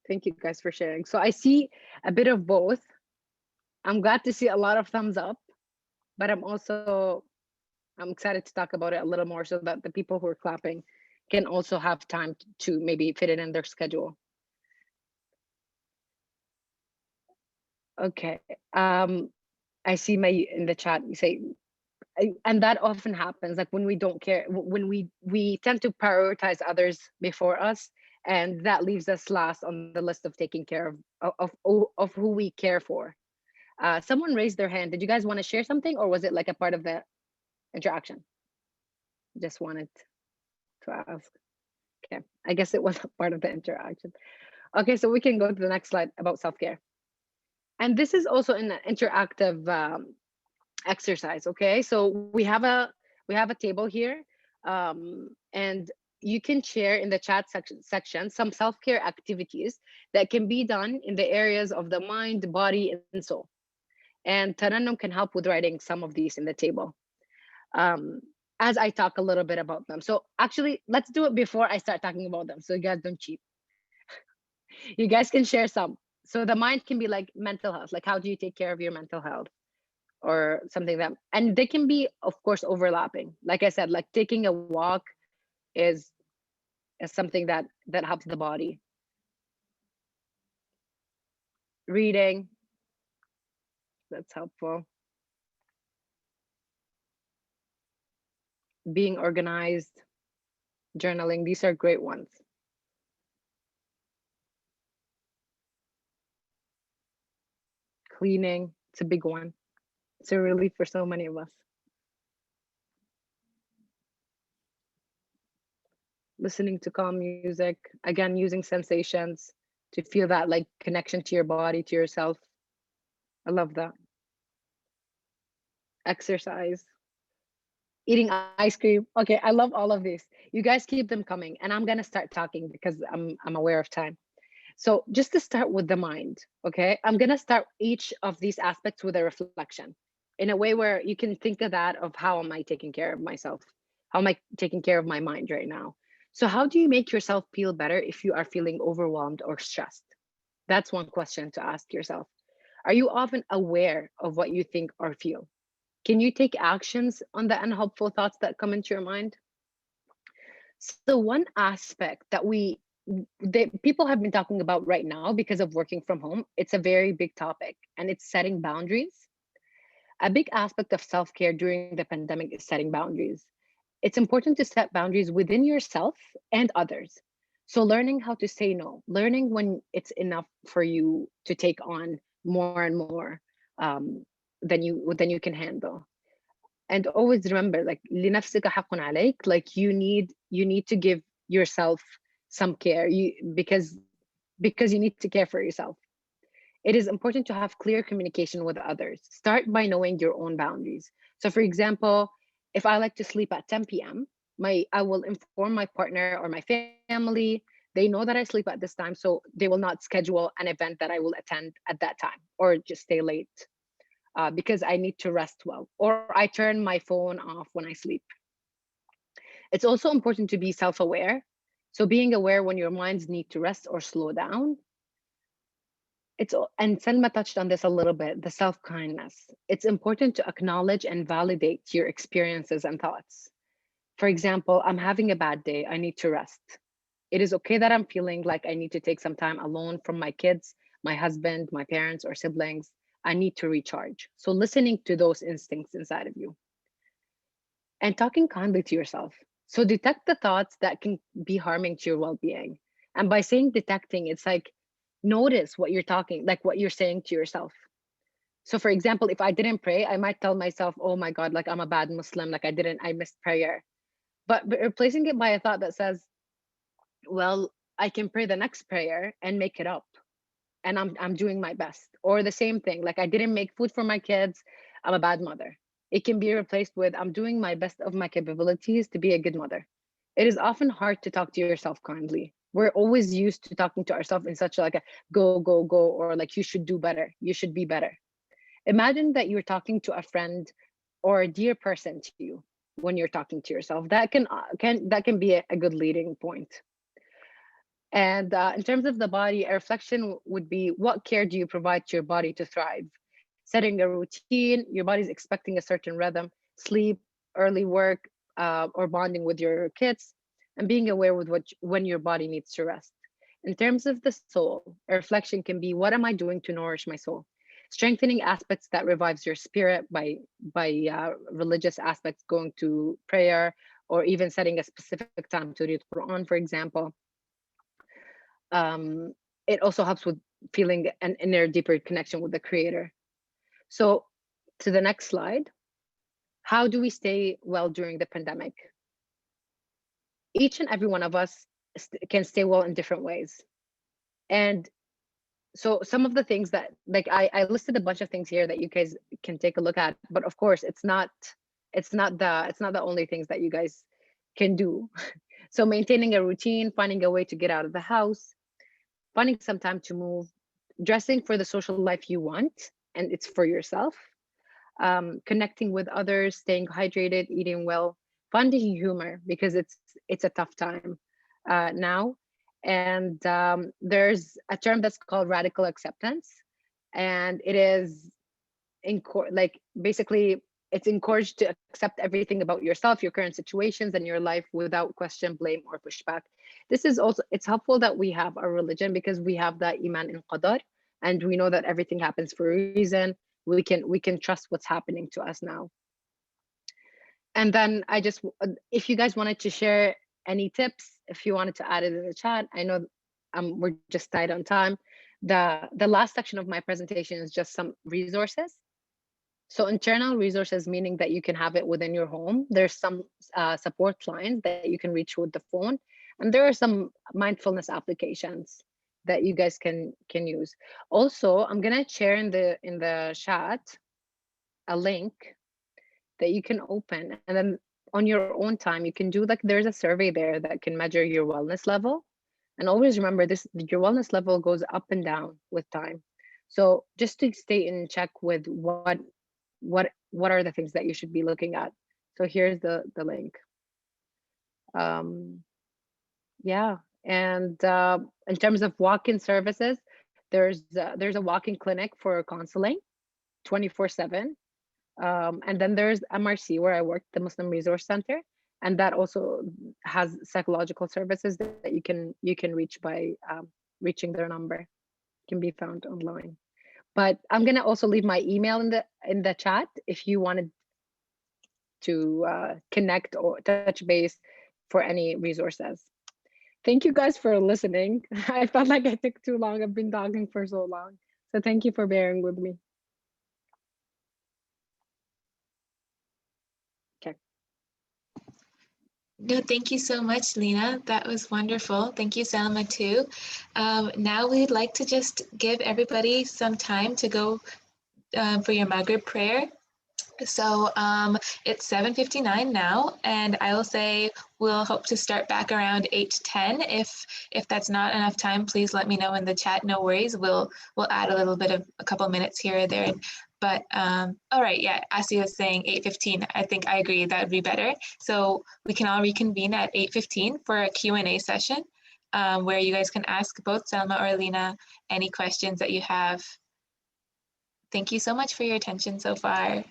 Thank you guys for sharing. So I see a bit of both. I'm glad to see a lot of thumbs up, but I'm excited to talk about it a little more so that the people who are clapping can also have time to maybe fit it in their schedule. Okay. I see in the chat, you say, and that often happens, like when we don't care, when we tend to prioritize others before us, and that leaves us last on the list of taking care of who we care for. Someone raised their hand. Did you guys want to share something, or was it like a part of the interaction? Just wanted to ask. Okay, I guess it was a part of the interaction. Okay, so we can go to the next slide about self-care. And this is also an interactive exercise. Okay, so we have a table here, and you can share in the chat section some self-care activities that can be done in the areas of the mind, body, and soul. And Tarannum can help with writing some of these in the table as I talk a little bit about them. So actually, let's do it before I start talking about them, so you guys don't cheat. You guys can share some. So the mind can be like mental health, like how do you take care of your mental health, or something that, and they can be, of course, overlapping. Like I said, like taking a walk is something that helps the body. Reading, that's helpful. Being organized, journaling, these are great ones. Cleaning, it's a big one. It's a relief for so many of us. Listening to calm music, again, using sensations to feel that like connection to your body, to yourself. I love that. Exercise, eating ice cream. Okay, I love all of these. You guys keep them coming, and I'm gonna start talking because I'm aware of time. So just to start with the mind, okay, I'm gonna start each of these aspects with a reflection in a way where you can think of that, of how am I taking care of myself? How am I taking care of my mind right now? So how do you make yourself feel better if you are feeling overwhelmed or stressed? That's one question to ask yourself. Are you often aware of what you think or feel? Can you take actions on the unhelpful thoughts that come into your mind? So one aspect that people have been talking about right now because of working from home, it's a very big topic, and it's setting boundaries. A big aspect of self-care during the pandemic is setting boundaries. It's important to set boundaries within yourself and others. So learning how to say no, learning when it's enough for you to take on more and more than you can handle. And always remember, like لنفسك حق عليك, like you need to give yourself some care, because you need to care for yourself. It is important to have clear communication with others. Start by knowing your own boundaries. So for example, if I like to sleep at 10 p.m., I will inform my partner or my family. They know that I sleep at this time, so they will not schedule an event that I will attend at that time or just stay late, because I need to rest well, or I turn my phone off when I sleep. It's also important to be self-aware. So being aware when your minds need to rest or slow down. And Selma touched on this a little bit, the self-kindness. It's important to acknowledge and validate your experiences and thoughts. For example, I'm having a bad day, I need to rest. It is okay that I'm feeling like I need to take some time alone from my kids, my husband, my parents, or siblings. I need to recharge. So listening to those instincts inside of you and talking kindly to yourself. So detect the thoughts that can be harming to your well-being. And by saying detecting, it's like notice what you're talking, like what you're saying to yourself. So for example, if I didn't pray, I might tell myself, oh my God, like I'm a bad Muslim, like I missed prayer. But replacing it by a thought that says, well, I can pray the next prayer and make it up. And I'm doing my best. Or the same thing, like I didn't make food for my kids, I'm a bad mother. It can be replaced with I'm doing my best of my capabilities to be a good mother. It is often hard to talk to yourself kindly. We're always used to talking to ourselves in such like a go, go, go, or like you should do better, you should be better. Imagine that you're talking to a friend or a dear person to you when you're talking to yourself. That can be a good leading point. And in terms of the body, a reflection would be what care do you provide to your body to thrive? Setting a routine, your body's expecting a certain rhythm, sleep, early work, or bonding with your kids, and being aware with when your body needs to rest. In terms of the soul, a reflection can be what am I doing to nourish my soul? Strengthening aspects that revives your spirit by religious aspects, going to prayer, or even setting a specific time to read Quran, for example. It also helps with feeling an inner deeper connection with the creator. So to the next slide, how do we stay well during the pandemic? Each and every one of us can stay well in different ways. And so some of the things that like I listed a bunch of things here that you guys can take a look at, but of course it's not the only things that you guys can do. So maintaining a routine, finding a way to get out of the house, finding some time to move, dressing for the social life you want, and it's for yourself, connecting with others, staying hydrated, eating well, finding humor because it's a tough time now. And there's a term that's called radical acceptance, and it is like basically it's encouraged to accept everything about yourself, your current situations, and your life without question, blame, or pushback. This is also, it's helpful that we have a religion because we have that iman in qadar, and we know that everything happens for a reason. We can trust what's happening to us now. And then if you guys wanted to share any tips, if you wanted to add it in the chat, I know we're just tight on time. The last section of my presentation is just some resources. So internal resources, meaning that you can have it within your home. There's some support lines that you can reach with the phone, and there are some mindfulness applications that you guys can use. Also, I'm gonna share in the chat a link that you can open, and then on your own time you can do like there's a survey there that can measure your wellness level. And always remember this, your wellness level goes up and down with time. So just to stay in check with what are the things that you should be looking at. So here's the link. Yeah, and in terms of walk-in services, there's a walk-in clinic for counseling 24/7. And then there's MRC where I work, the Muslim Resource Center, and that also has psychological services that you can reach by reaching their number. Can be found online. But I'm gonna also leave my email in the chat if you wanted to connect or touch base for any resources. Thank you guys for listening. I felt like I took too long. I've been talking for so long. So thank you for bearing with me. No, thank you so much, Lena. That was wonderful. Thank you, Selma, too. Now we'd like to just give everybody some time to go for your Maghrib prayer. So it's 7:59 now, and I will say we'll hope to start back around 8 to 10. If that's not enough time, please let me know in the chat. No worries. We'll add a little bit of a couple minutes here or there. But all right, yeah, Asi was saying 8:15. I think I agree that would be better. So we can all reconvene at 8:15 for a Q&A session where you guys can ask both Selma or Alina any questions that you have. Thank you so much for your attention so far.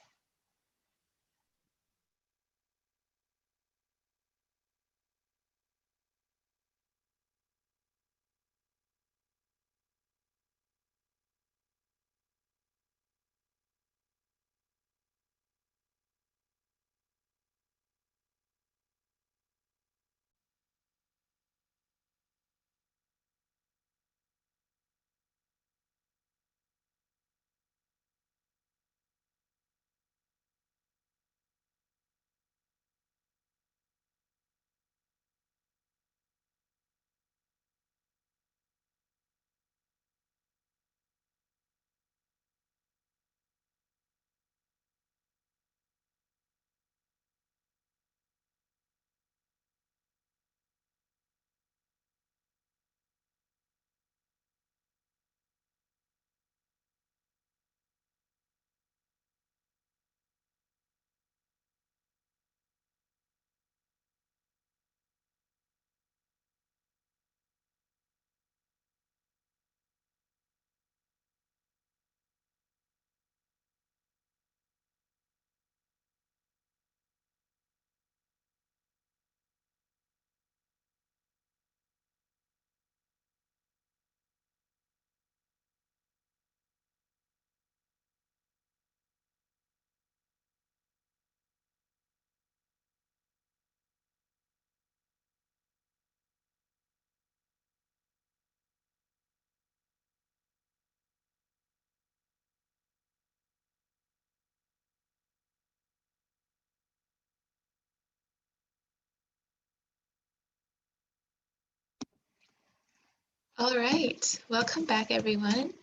All right, welcome back, everyone.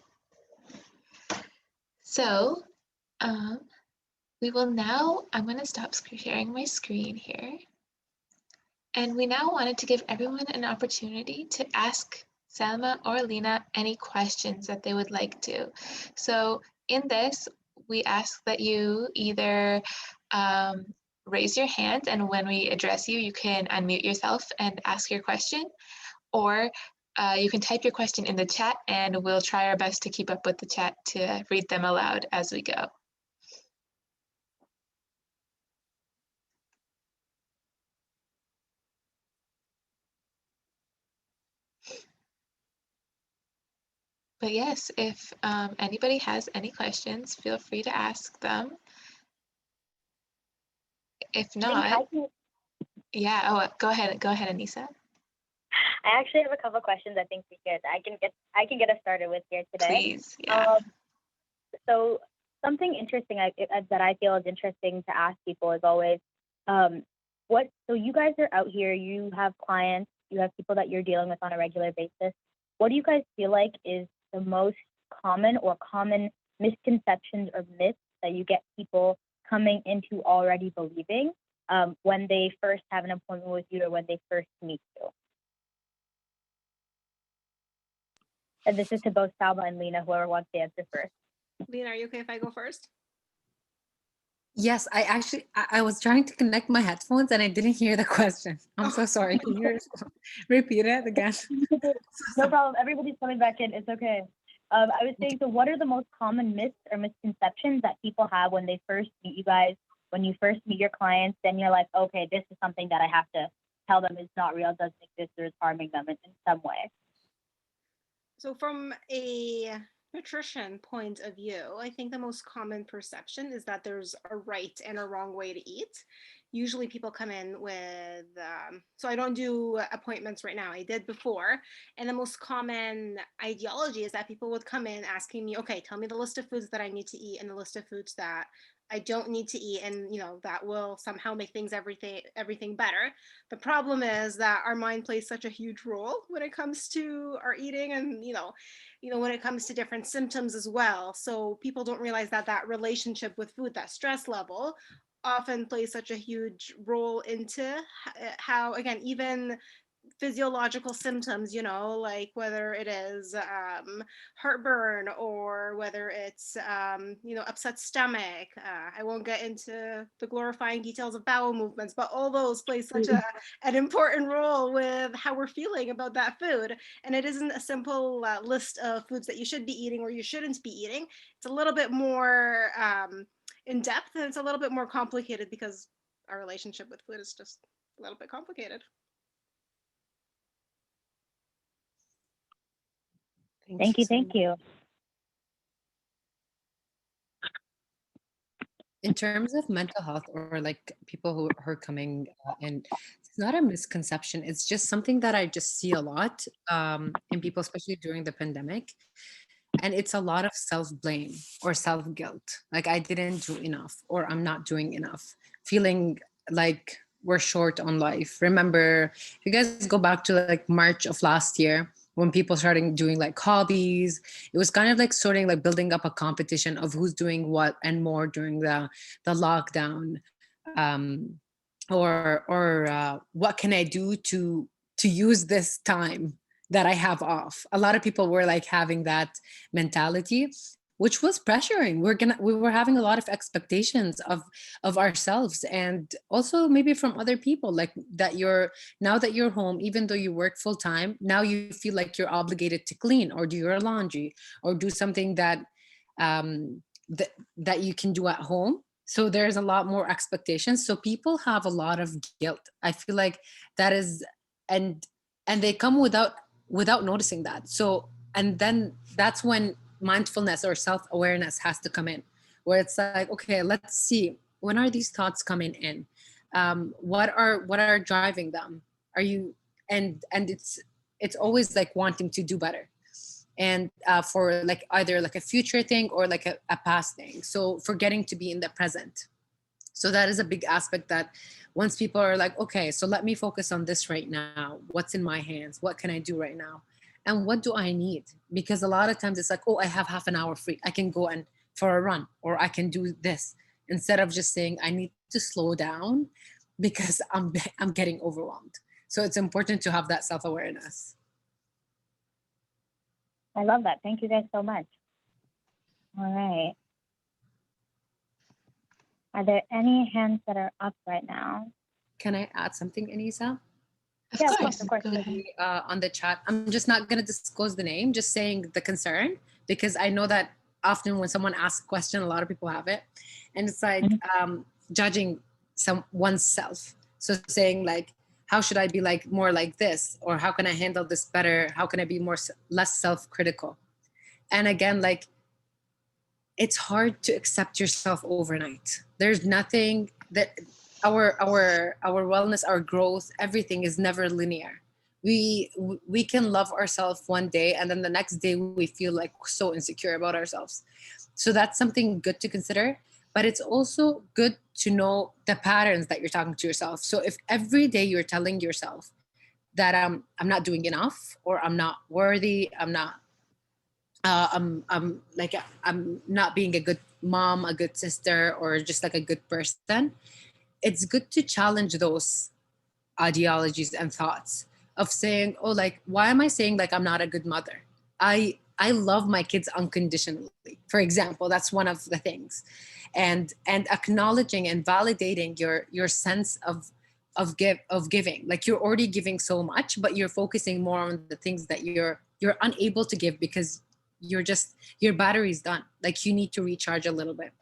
So we will now, I'm going to stop sharing my screen here. And we now wanted to give everyone an opportunity to ask Salma or Lena any questions that they would like to. So in this, we ask that you either raise your hand, and when we address you, you can unmute yourself and ask your question, or you can type your question in the chat and we'll try our best to keep up with the chat to read them aloud as we go. But yes, if anybody has any questions, feel free to ask them. If not, yeah, oh, go ahead, Anissa. I actually have a couple questions I think I can get us started with here today. Please, yeah. So something interesting that I feel is interesting to ask people is always, so you guys are out here, you have clients, you have people that you're dealing with on a regular basis. What do you guys feel like is the most common misconceptions or myths that you get people coming into already believing when they first have an appointment with you or when they first meet you? And this is to both Salma and Lena, whoever wants to answer first. Lena, are you okay if I go first? Yes, I was trying to connect my headphones and I didn't hear the question. I'm so sorry. Can you repeat it again? No problem. Everybody's coming back in. It's okay. I was saying, so what are the most common myths or misconceptions that people have when they first meet you guys, when you first meet your clients, then you're like, okay, this is something that I have to tell them is not real, doesn't exist, or is harming them in some way? So from a nutrition point of view, I think the most common perception is that there's a right and a wrong way to eat. Usually people come in with, so I don't do appointments right now, I did before. And the most common ideology is that people would come in asking me, okay, tell me the list of foods that I need to eat and the list of foods that I don't need to eat, and that will somehow make everything better. The problem is that our mind plays such a huge role when it comes to our eating, and when it comes to different symptoms as well. So people don't realize that that relationship with food, that stress level, often plays such a huge role into how, again, even physiological symptoms, like whether it is heartburn, or whether it's upset stomach. I won't get into the glorifying details of bowel movements, but all those play such an important role with how we're feeling about that food. And it isn't a simple list of foods that you should be eating or you shouldn't be eating. It's a little bit more in depth, and it's a little bit more complicated because our relationship with food is just a little bit complicated. Thank you. Thank you. In terms of mental health, or like people who are coming in, it's not a misconception. It's just something that I just see a lot in people, especially during the pandemic. And it's a lot of self-blame or self-guilt. Like, I didn't do enough, or I'm not doing enough, feeling like we're short on life. Remember, if you guys go back to like March of last year, when people started doing like hobbies, it was kind of like sorting, like building up a competition of who's doing what and more during the lockdown. um or what can I do to use this time that I have off. A lot of people were like having that mentality, which was pressuring. We were having a lot of expectations of ourselves, and also maybe from other people, like that now that you're home, even though you work full time, now you feel like you're obligated to clean or do your laundry or do something that that you can do at home. So there's a lot more expectations, so people have a lot of guilt. I feel like that is, and they come without noticing that. So, and then that's when mindfulness or self-awareness has to come in, where it's like, okay, let's see, when are these thoughts coming in? What are driving them? Are you, and it's always like wanting to do better, and for like either like a future thing or like a past thing, so forgetting to be in the present. So that is a big aspect, that once people are like, okay, so let me focus on this right now, what's in my hands, what can I do right now, and what do I need? Because a lot of times it's like, oh, I have half an hour free, I can go and for a run, or I can do this, instead of just saying I need to slow down because I'm getting overwhelmed. So it's important to have that self-awareness. I love that. Thank you guys so much. All right. Are there any hands that are up right now? Can I add something, Anisa? Of course. Go ahead. On the chat, I'm just not going to disclose the name, just saying the concern, because I know that often when someone asks a question, a lot of people have it, and it's like judging oneself. So saying like, how should I be like more like this, or how can I handle this better? How can I be less self-critical? And again, like, it's hard to accept yourself overnight. There's nothing that our wellness, our growth, everything is never linear. We can love ourselves one day, and then the next day we feel like so insecure about ourselves. So that's something good to consider. But it's also good to know the patterns that you're talking to yourself. So if every day you're telling yourself that I'm not doing enough, or I'm not worthy, I'm not being a good mom, a good sister, or just like a good person, it's good to challenge those ideologies and thoughts of saying, oh, like, why am I saying like I'm not a good mother? I love my kids unconditionally, for example. That's one of the things. And acknowledging and validating your sense of giving. Like, you're already giving so much, but you're focusing more on the things that you're unable to give because your battery's done. Like, you need to recharge a little bit.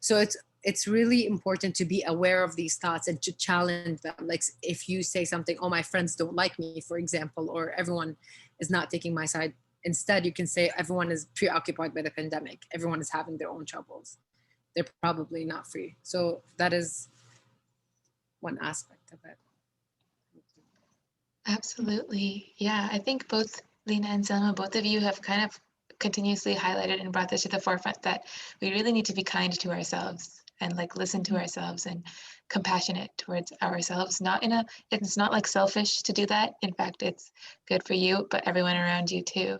So it's really important to be aware of these thoughts and to challenge them. Like, if you say something, oh, my friends don't like me, for example, or everyone is not taking my side, instead you can say everyone is preoccupied by the pandemic, everyone is having their own troubles, they're probably not free. So that is one aspect of it. Absolutely. Yeah, I think both Lena and Selma, both of you have kind of continuously highlighted and brought this to the forefront, that we really need to be kind to ourselves. and like listen to ourselves and compassionate towards ourselves. It's not like selfish to do that. In fact, it's good for you, but everyone around you too.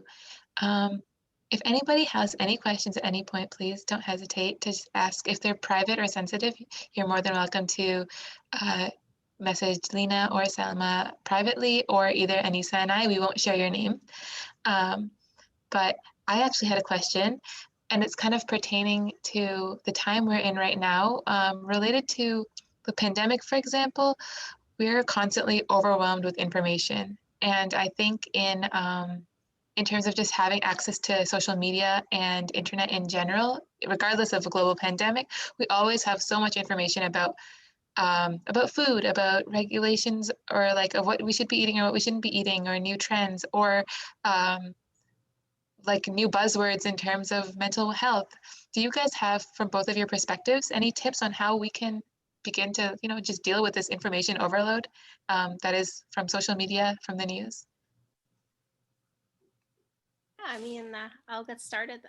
If anybody has any questions at any point, please don't hesitate to just ask. If they're private or sensitive, you're more than welcome to message Lena or Salma privately, or either Anissa and I. We won't share your name. But I actually had a question, and it's kind of pertaining to the time we're in right now, related to the pandemic, for example. We're constantly overwhelmed with information. And I think in terms of just having access to social media and internet in general, regardless of a global pandemic, we always have so much information about food, about regulations, or like of what we should be eating or what we shouldn't be eating, or new trends, or like new buzzwords in terms of mental health. Do you guys have, from both of your perspectives, any tips on how we can begin to, just deal with this information overload that is from social media, from the news? Yeah, I mean, I'll get started.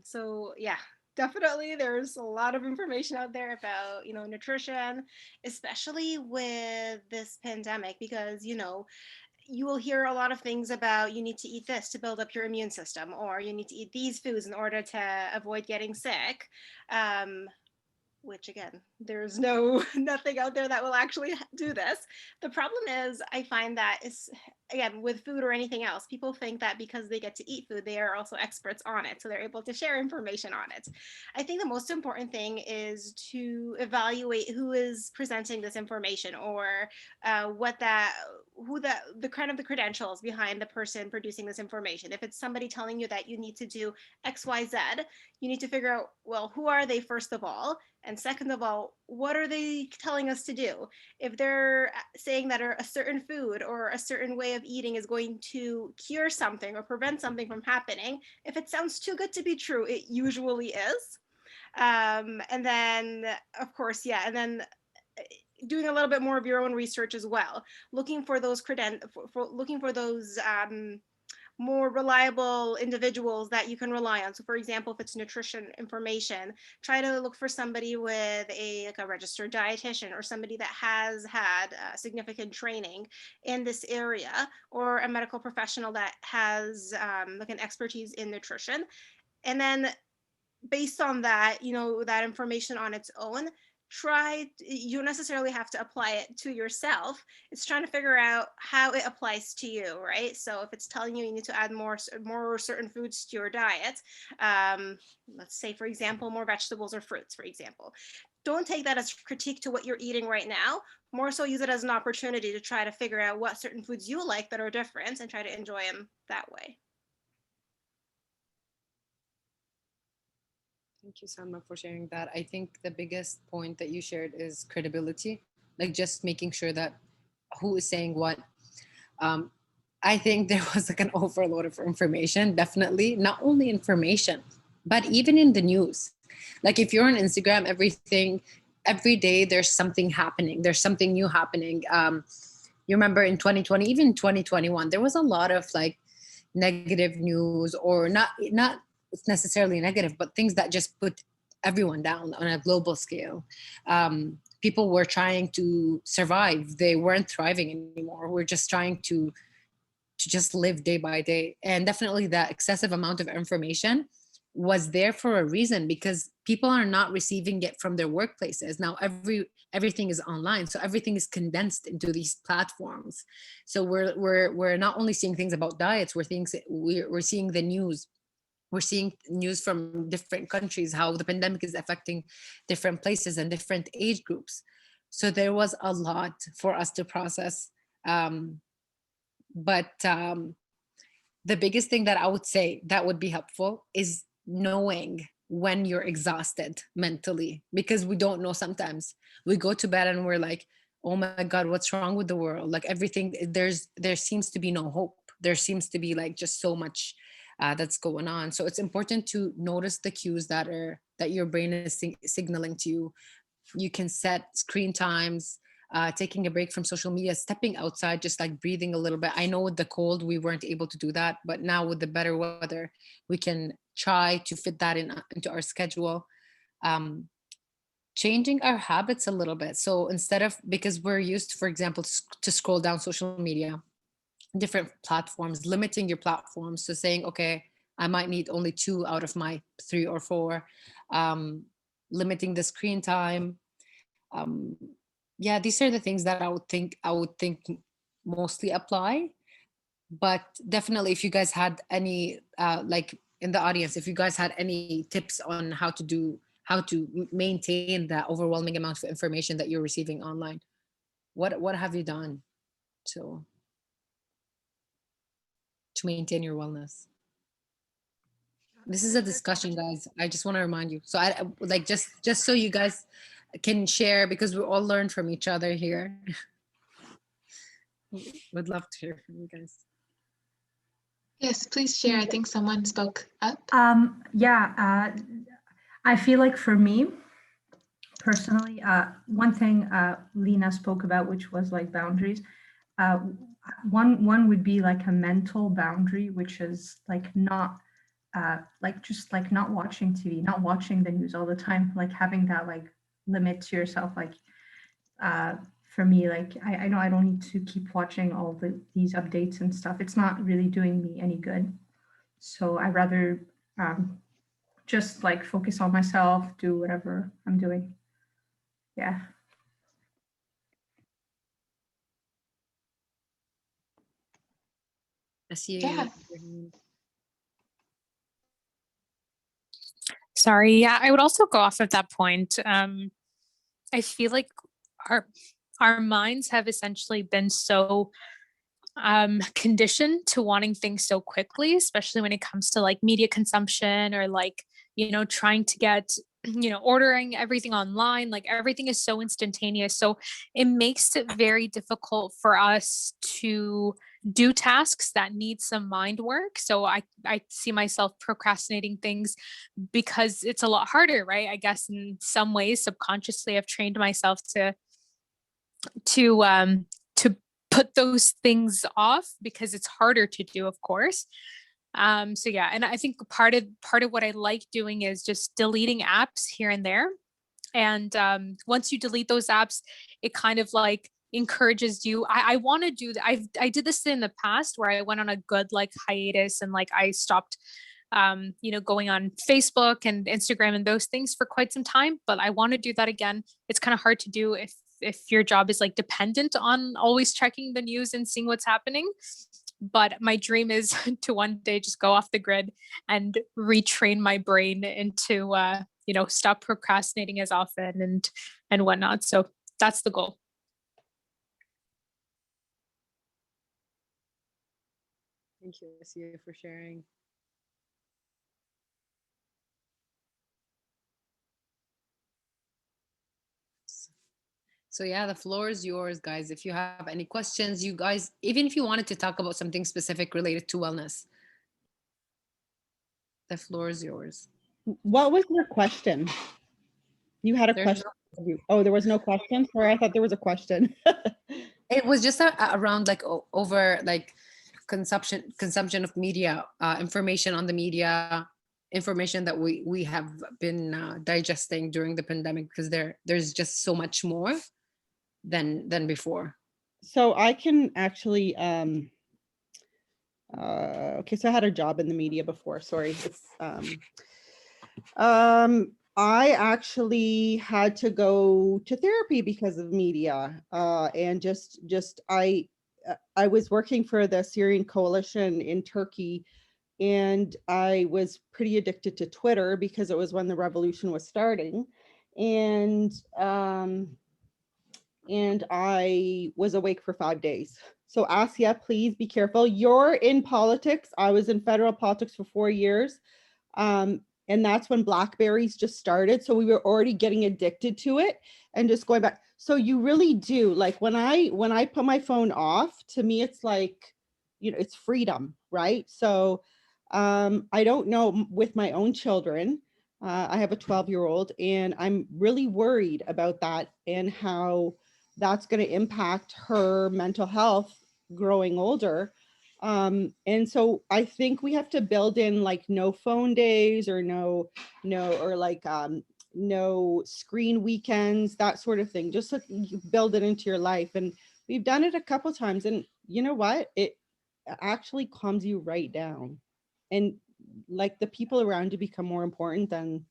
So yeah, definitely there's a lot of information out there about, nutrition, especially with this pandemic, because, you will hear a lot of things about you need to eat this to build up your immune system, or you need to eat these foods in order to avoid getting sick. Which again, there's nothing out there that will actually do this. The problem is, I find that is, again, with food or anything else, people think that because they get to eat food, they are also experts on it, so they're able to share information on it. I think the most important thing is to evaluate who is presenting this information, or the kind of the credentials behind the person producing this information. If it's somebody telling you that you need to do XYZ, you need to figure out, well, who are they, first of all? And second of all, what are they telling us to do? If they're saying that a certain food or a certain way of eating is going to cure something or prevent something from happening, if it sounds too good to be true, it usually is. And then, of course, yeah, and then doing a little bit more of your own research as well, looking for those looking for those more reliable individuals that you can rely on. So for example, if it's nutrition information, try to look for somebody with like a registered dietitian, or somebody that has had significant training in this area, or a medical professional that has like an expertise in nutrition. And then based on that, that information on its own, you don't necessarily have to apply it to yourself. It's trying to figure out how it applies to you, right? So if it's telling you need to add more certain foods to your diet, let's say, for example, more vegetables or fruits, for example, don't take that as critique to what you're eating right now. More so use it as an opportunity to try to figure out what certain foods you like that are different, and try to enjoy them that way. Thank you, Salma, for sharing that. I think the biggest point that you shared is credibility, like just making sure that who is saying what. I think there was like an overload of information, definitely, not only information, but even in the news. Like if you're on Instagram, every day there's something happening, there's something new happening. You remember in 2020, even 2021, there was a lot of like negative news, or not necessarily negative, but things that just put everyone down on a global scale. People were trying to survive. They weren't thriving anymore. We're just trying to just live day by day. And definitely the excessive amount of information was there for a reason, because people are not receiving it from their workplaces. Now everything is online, so everything is condensed into these platforms. So we're not only seeing things about diets, we're seeing the news. We're seeing news from different countries, how the pandemic is affecting different places and different age groups. So there was a lot for us to process. But the biggest thing that I would say that would be helpful is knowing when you're exhausted mentally, because we don't know. Sometimes we go to bed and we're like, oh my God, what's wrong with the world? Like everything, there seems to be no hope. There seems to be like just so much that's going on. So it's important to notice the cues that your brain is signaling to you. You can set screen times, taking a break from social media, stepping outside, just like breathing a little bit. I know with the cold, we weren't able to do that, but now with the better weather, we can try to fit that into our schedule. changing our habits a little bit. So instead of, because we're used, for example, to scroll down social media, different platforms, limiting your platforms. So saying, okay, I might need only 2 out of my 3 or 4, limiting the screen time. Yeah, these are the things that I would think mostly apply. But definitely, if you guys had any, like in the audience, if you guys had any tips on how to maintain that overwhelming amount of information that you're receiving online, what have you done to maintain your wellness? This is a discussion, guys. I just want to remind you. So I like, just so you guys can share, because we all learn from each other here. Would love to hear from you guys. Yes, please share. I think someone spoke up. I feel like for me personally, one thing Lena spoke about, which was like boundaries. One would be like a mental boundary, which is like not just like not watching TV, not watching the news all the time, like having that like limit to yourself. Like for me, like I know I don't need to keep watching all these updates and stuff. It's not really doing me any good. So I rather just like focus on myself, do whatever I'm doing. Yeah. I see you. Yeah. Sorry. Yeah, I would also go off of that point. I feel like our minds have essentially been so conditioned to wanting things so quickly, especially when it comes to like media consumption or like, trying to get, ordering everything online. Like everything is so instantaneous. So it makes it very difficult for us to do tasks that need some mind work. So I see myself procrastinating things because it's a lot harder, right? I guess in some ways subconsciously I've trained myself to put those things off because it's harder to do, of course. So yeah, and I think part of what I like doing is just deleting apps here and there. And once you delete those apps, it kind of like encourages you. I want to do that. I did this in the past where I went on a good like hiatus and like I stopped going on Facebook and Instagram and those things for quite some time, but I want to do that again. It's kind of hard to do if your job is like dependent on always checking the news and seeing what's happening. But my dream is to one day just go off the grid and retrain my brain into stop procrastinating as often and whatnot. So that's the goal. Thank you, Sia, for sharing. So yeah, the floor is yours, guys. If you have any questions, you guys, even if you wanted to talk about something specific related to wellness, the floor is yours. What was your question? You had a question. Oh, there was no question? Sorry, I thought there was a question. It was just around like over like consumption of media, information on the media, information that we have been digesting during the pandemic, because there's just so much more than before. So I can actually okay, so I had a job in the media before. Sorry. I actually had to go to therapy because of media, and I was working for the Syrian coalition in Turkey, and I was pretty addicted to Twitter because it was when the revolution was starting, and I was awake for 5 days. So Asia, please be careful. You're in politics. I was in federal politics for 4 years. And that's when Blackberries just started. So we were already getting addicted to it and just going back. So you really do, like when I put my phone off, to me, it's like, it's freedom, right? So I don't know with my own children. I have a 12-year-old, and I'm really worried about that and how that's going to impact her mental health growing older. And so I think we have to build in like no phone days or no, or like no screen weekends, that sort of thing, just so you build it into your life. And we've done it a couple times, and you know what? It actually calms you right down. And like the people around you become more important than,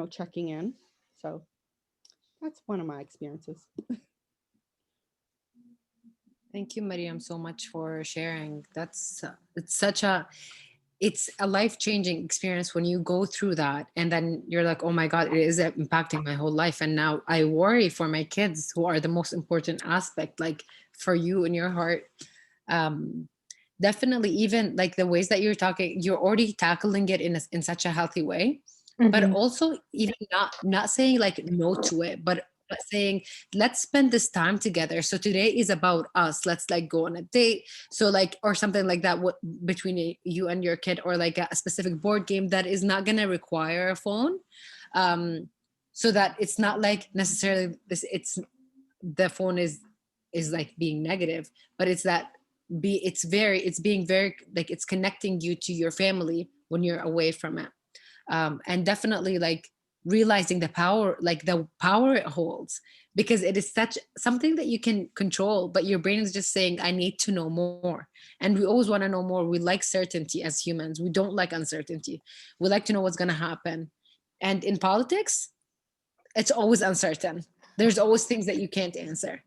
checking in. So that's one of my experiences. Thank you, Mariam, so much for sharing. It's a life-changing experience when you go through that, and then you're like, oh my God, it is impacting my whole life. And now I worry for my kids, who are the most important aspect, like for you in your heart. Definitely, even like the ways that you're talking, you're already tackling it in such a healthy way. But also, even not saying like no to it, but saying, let's spend this time together. So today is about us. Let's like go on a date. So like, or something like that, what between you and your kid, or like a specific board game that is not going to require a phone. So that it's not like necessarily this, it's the phone is like being negative, but it's that it's being very, like, it's connecting you to your family when you're away from it. And definitely like realizing the power, it holds, because it is such something that you can control, but your brain is just saying, I need to know more. And we always want to know more. We like certainty as humans. We don't like uncertainty. We like to know what's going to happen. And in politics, it's always uncertain. There's always things that you can't answer.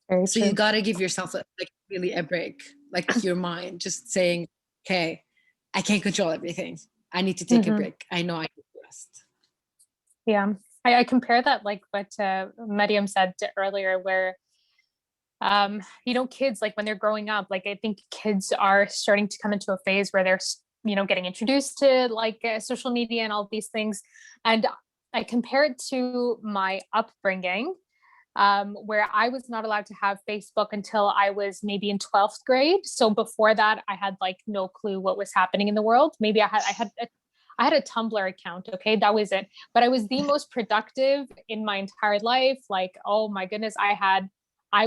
Very So true. you got to give yourself like really a break, like your mind just saying, okay, I can't control everything. I need to take a break. I know I need to rest. Yeah, I compare that like what Mariam said earlier, where kids, like when they're growing up, like I think kids are starting to come into a phase where they're getting introduced to like social media and all these things. And I compare it to my upbringing, where I was not allowed to have Facebook until I was maybe in 12th grade. So before that, I had like no clue what was happening in the world. Maybe I had a Tumblr account. Okay, that was it. But I was the most productive in my entire life. Like, oh my goodness, I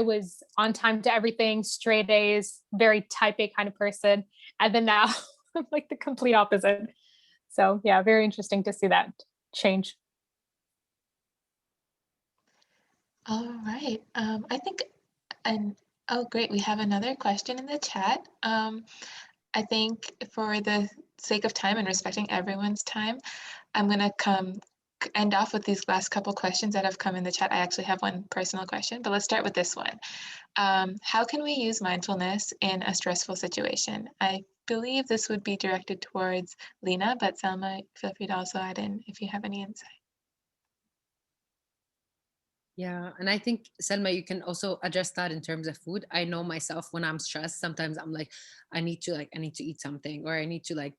was on time to everything, straight A's, very type A kind of person. And then now I'm like the complete opposite. So yeah, very interesting to see that change. All right. I think, and oh, great. We have another question in the chat. I think for the sake of time and respecting everyone's time, I'm going to end off with these last couple questions that have come in the chat. I actually have one personal question, but let's start with this one. How can we use mindfulness in a stressful situation? I believe this would be directed towards Lena, but Selma, feel free to also add in if you have any insight. Yeah, and I think, Selma, you can also address that in terms of food. I know myself, when I'm stressed, sometimes I'm like, I need to eat something, or I need to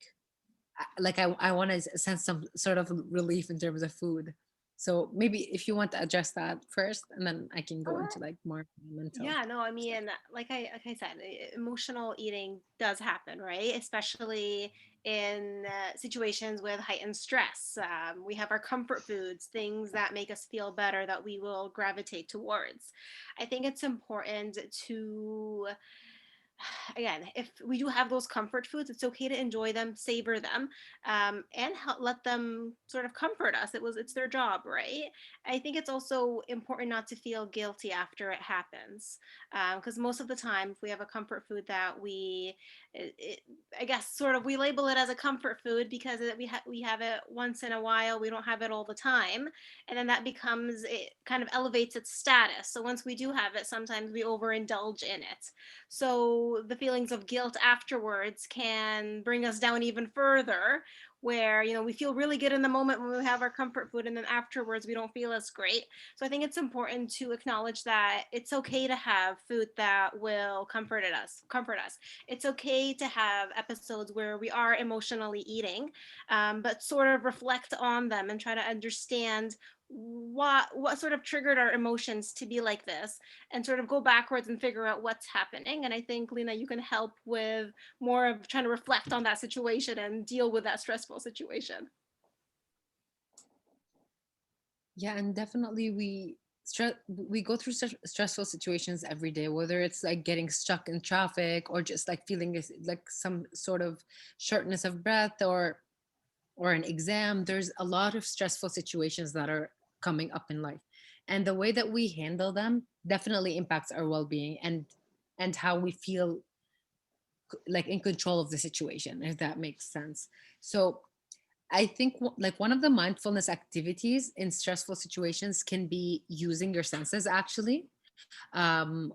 I want to sense some sort of relief in terms of food. So maybe if you want to address that first, and then I can go into like more mental. Yeah, no, I mean, like I said, emotional eating does happen, right? Especially in situations with heightened stress. We have our comfort foods, things that make us feel better, that we will gravitate towards. I think it's important to, again, if we do have those comfort foods, it's okay to enjoy them, savor them, and let them sort of comfort us. It's their job, right? I think it's also important not to feel guilty after it happens, because most of the time, if we have a comfort food that I guess sort of we label it as a comfort food because we have it once in a while, we don't have it all the time, and then that becomes, it kind of elevates its status. So once we do have it, sometimes we overindulge in it. So the feelings of guilt afterwards can bring us down even further, where we feel really good in the moment when we have our comfort food, and then afterwards we don't feel as great. So I think it's important to acknowledge that it's okay to have food that will comfort us. It's okay to have episodes where we are emotionally eating, but sort of reflect on them and try to understand what sort of triggered our emotions to be like this, and sort of go backwards and figure out what's happening. And I think, Lena, you can help with more of trying to reflect on that situation and deal with that stressful situation. Yeah, and definitely we go through such stressful situations every day, whether it's like getting stuck in traffic, or just like feeling like some sort of shortness of breath, or or an exam. There's a lot of stressful situations that are coming up in life. And the way that we handle them definitely impacts our well-being and how we feel like in control of the situation, if that makes sense. So I think like one of the mindfulness activities in stressful situations can be using your senses actually,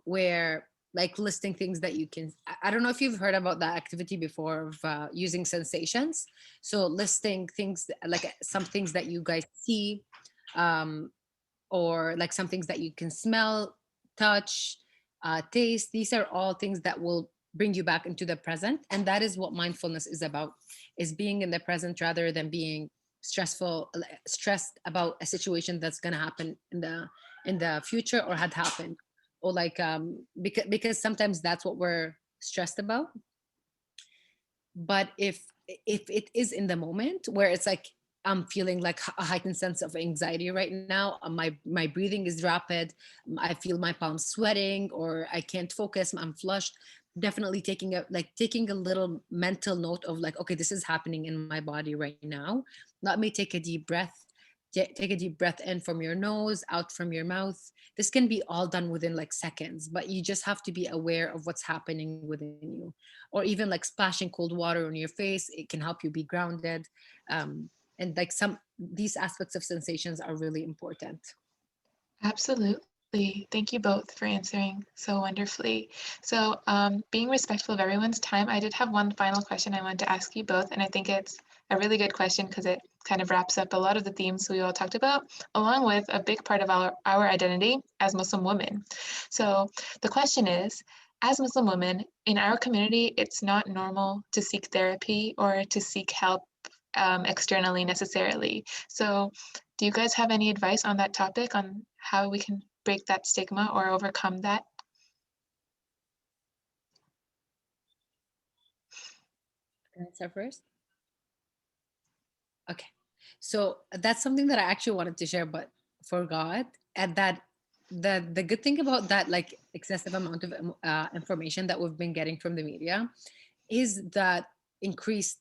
where like listing things that you can. I don't know if you've heard about that activity before of using sensations. So listing things like some things that you guys see, um, or like some things that you can smell, touch, taste. These are all things that will bring you back into the present, and that is what mindfulness is about, is being in the present rather than being stressed about a situation that's going to happen in the future or had happened, or like because sometimes that's what we're stressed about. But if it is in the moment where it's like I'm feeling like a heightened sense of anxiety right now, my breathing is rapid, I feel my palms sweating, or I can't focus, I'm flushed, definitely taking a little mental note of like, okay, this is happening in my body right now. Let me take a deep breath. Take a deep breath in from your nose, out from your mouth. This can be all done within like seconds, but you just have to be aware of what's happening within you. Or even like splashing cold water on your face, it can help you be grounded. And like some these aspects of sensations are really important. Absolutely. Thank you both for answering so wonderfully. So, being respectful of everyone's time, I did have one final question I wanted to ask you both, and I think it's a really good question because it kind of wraps up a lot of the themes we all talked about, along with a big part of our identity as Muslim women. So, the question is, as Muslim women in our community, it's not normal to seek therapy or to seek help externally necessarily. So, do you guys have any advice on that topic on how we can break that stigma or overcome that? Can I start first? Okay. So that's something that I actually wanted to share, but forgot. And that the good thing about that, like excessive amount of information that we've been getting from the media, is that increased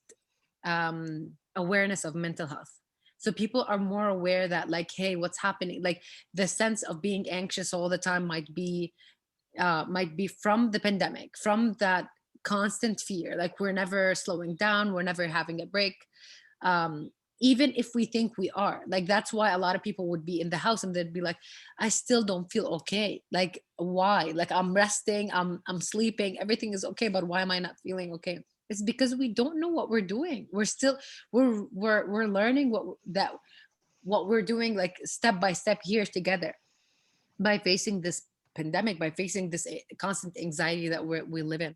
awareness of mental health. So people are more aware that like, hey, what's happening? Like the sense of being anxious all the time might be from the pandemic, from that constant fear. Like we're never slowing down, we're never having a break. Um, Even if we think we are, like that's why a lot of people would be in the house and they'd be like, I still don't feel okay. Like why? Like I'm resting, I'm sleeping, everything is okay, but why am I not feeling okay? It's because we don't know what we're doing. We're learning what we're doing, like step by step here together, by facing this pandemic, by facing this constant anxiety that we live in.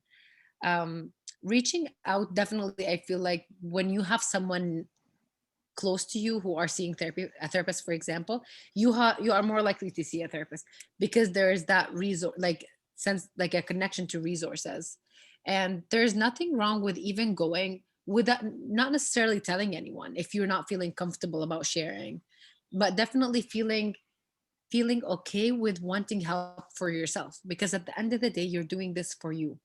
um Reaching out, definitely, I feel like when you have someone close to you who are seeing a therapist, for example, you are more likely to see a therapist because there is that resource, like sense, like a connection to resources. And there's nothing wrong with even going without, not necessarily telling anyone if you're not feeling comfortable about sharing, but definitely feeling okay with wanting help for yourself, because at the end of the day you're doing this for you.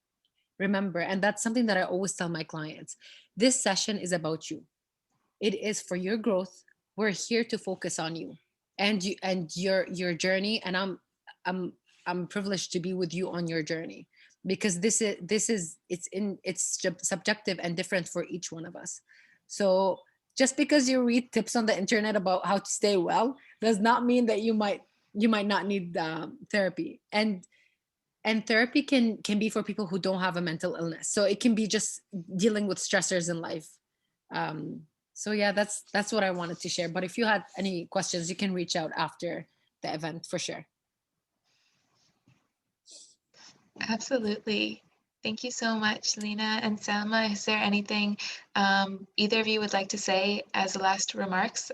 Remember, and that's something that I always tell my clients, this session is about you. It is for your growth. We're here to focus on you and your journey, and i'm I'm privileged to be with you on your journey, because it's subjective and different for each one of us. So just because you read tips on the internet about how to stay well does not mean that you might not need therapy. And therapy can be for people who don't have a mental illness, so it can be just dealing with stressors in life. um so yeah, that's what I wanted to share, but if you had any questions, you can reach out after the event for sure. Absolutely. Thank you so much, Lena and Salma. Is there anything either of you would like to say as last remarks,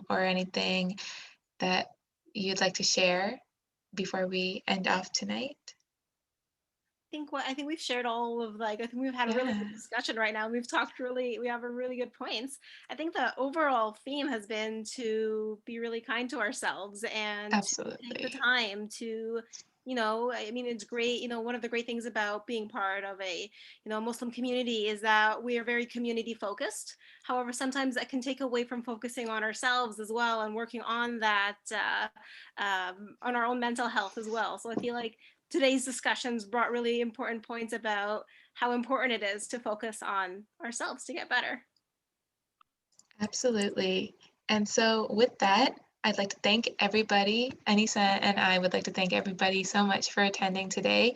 or anything that you'd like to share before we end off tonight? I think we've shared all of, like, I think we've had a really Yeah, good discussion right now. We've talked really, we have a really good points. I think the overall theme has been to be really kind to ourselves and to take the absolutely. time to I mean, it's great. One of the great things about being part of a, Muslim community is that we are very community focused. However, sometimes that can take away from focusing on ourselves as well and working on that, on our own mental health as well. So I feel like today's discussions brought really important points about how important it is to focus on ourselves to get better. Absolutely. And so with that, I'd like to thank everybody. Anissa and I would like to thank everybody so much for attending today.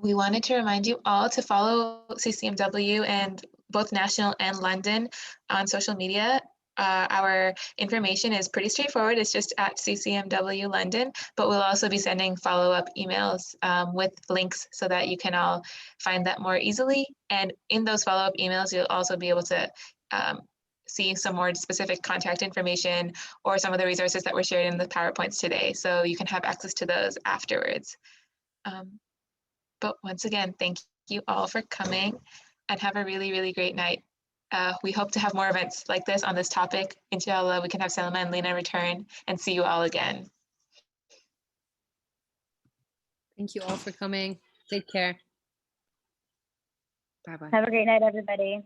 We wanted to remind you all to follow CCMW and both National and London on social media. Our information is pretty straightforward. It's just at CCMW London, but we'll also be sending follow-up emails with links so that you can all find that more easily. And in those follow-up emails, you'll also be able to see some more specific contact information or some of the resources that were shared in the PowerPoints today. So you can have access to those afterwards. But once again, thank you all for coming and have a really, really great night. We hope to have more events like this on this topic. Inshallah, we can have Selma and Lena return and see you all again. Thank you all for coming. Take care. Bye-bye. Have a great night, everybody.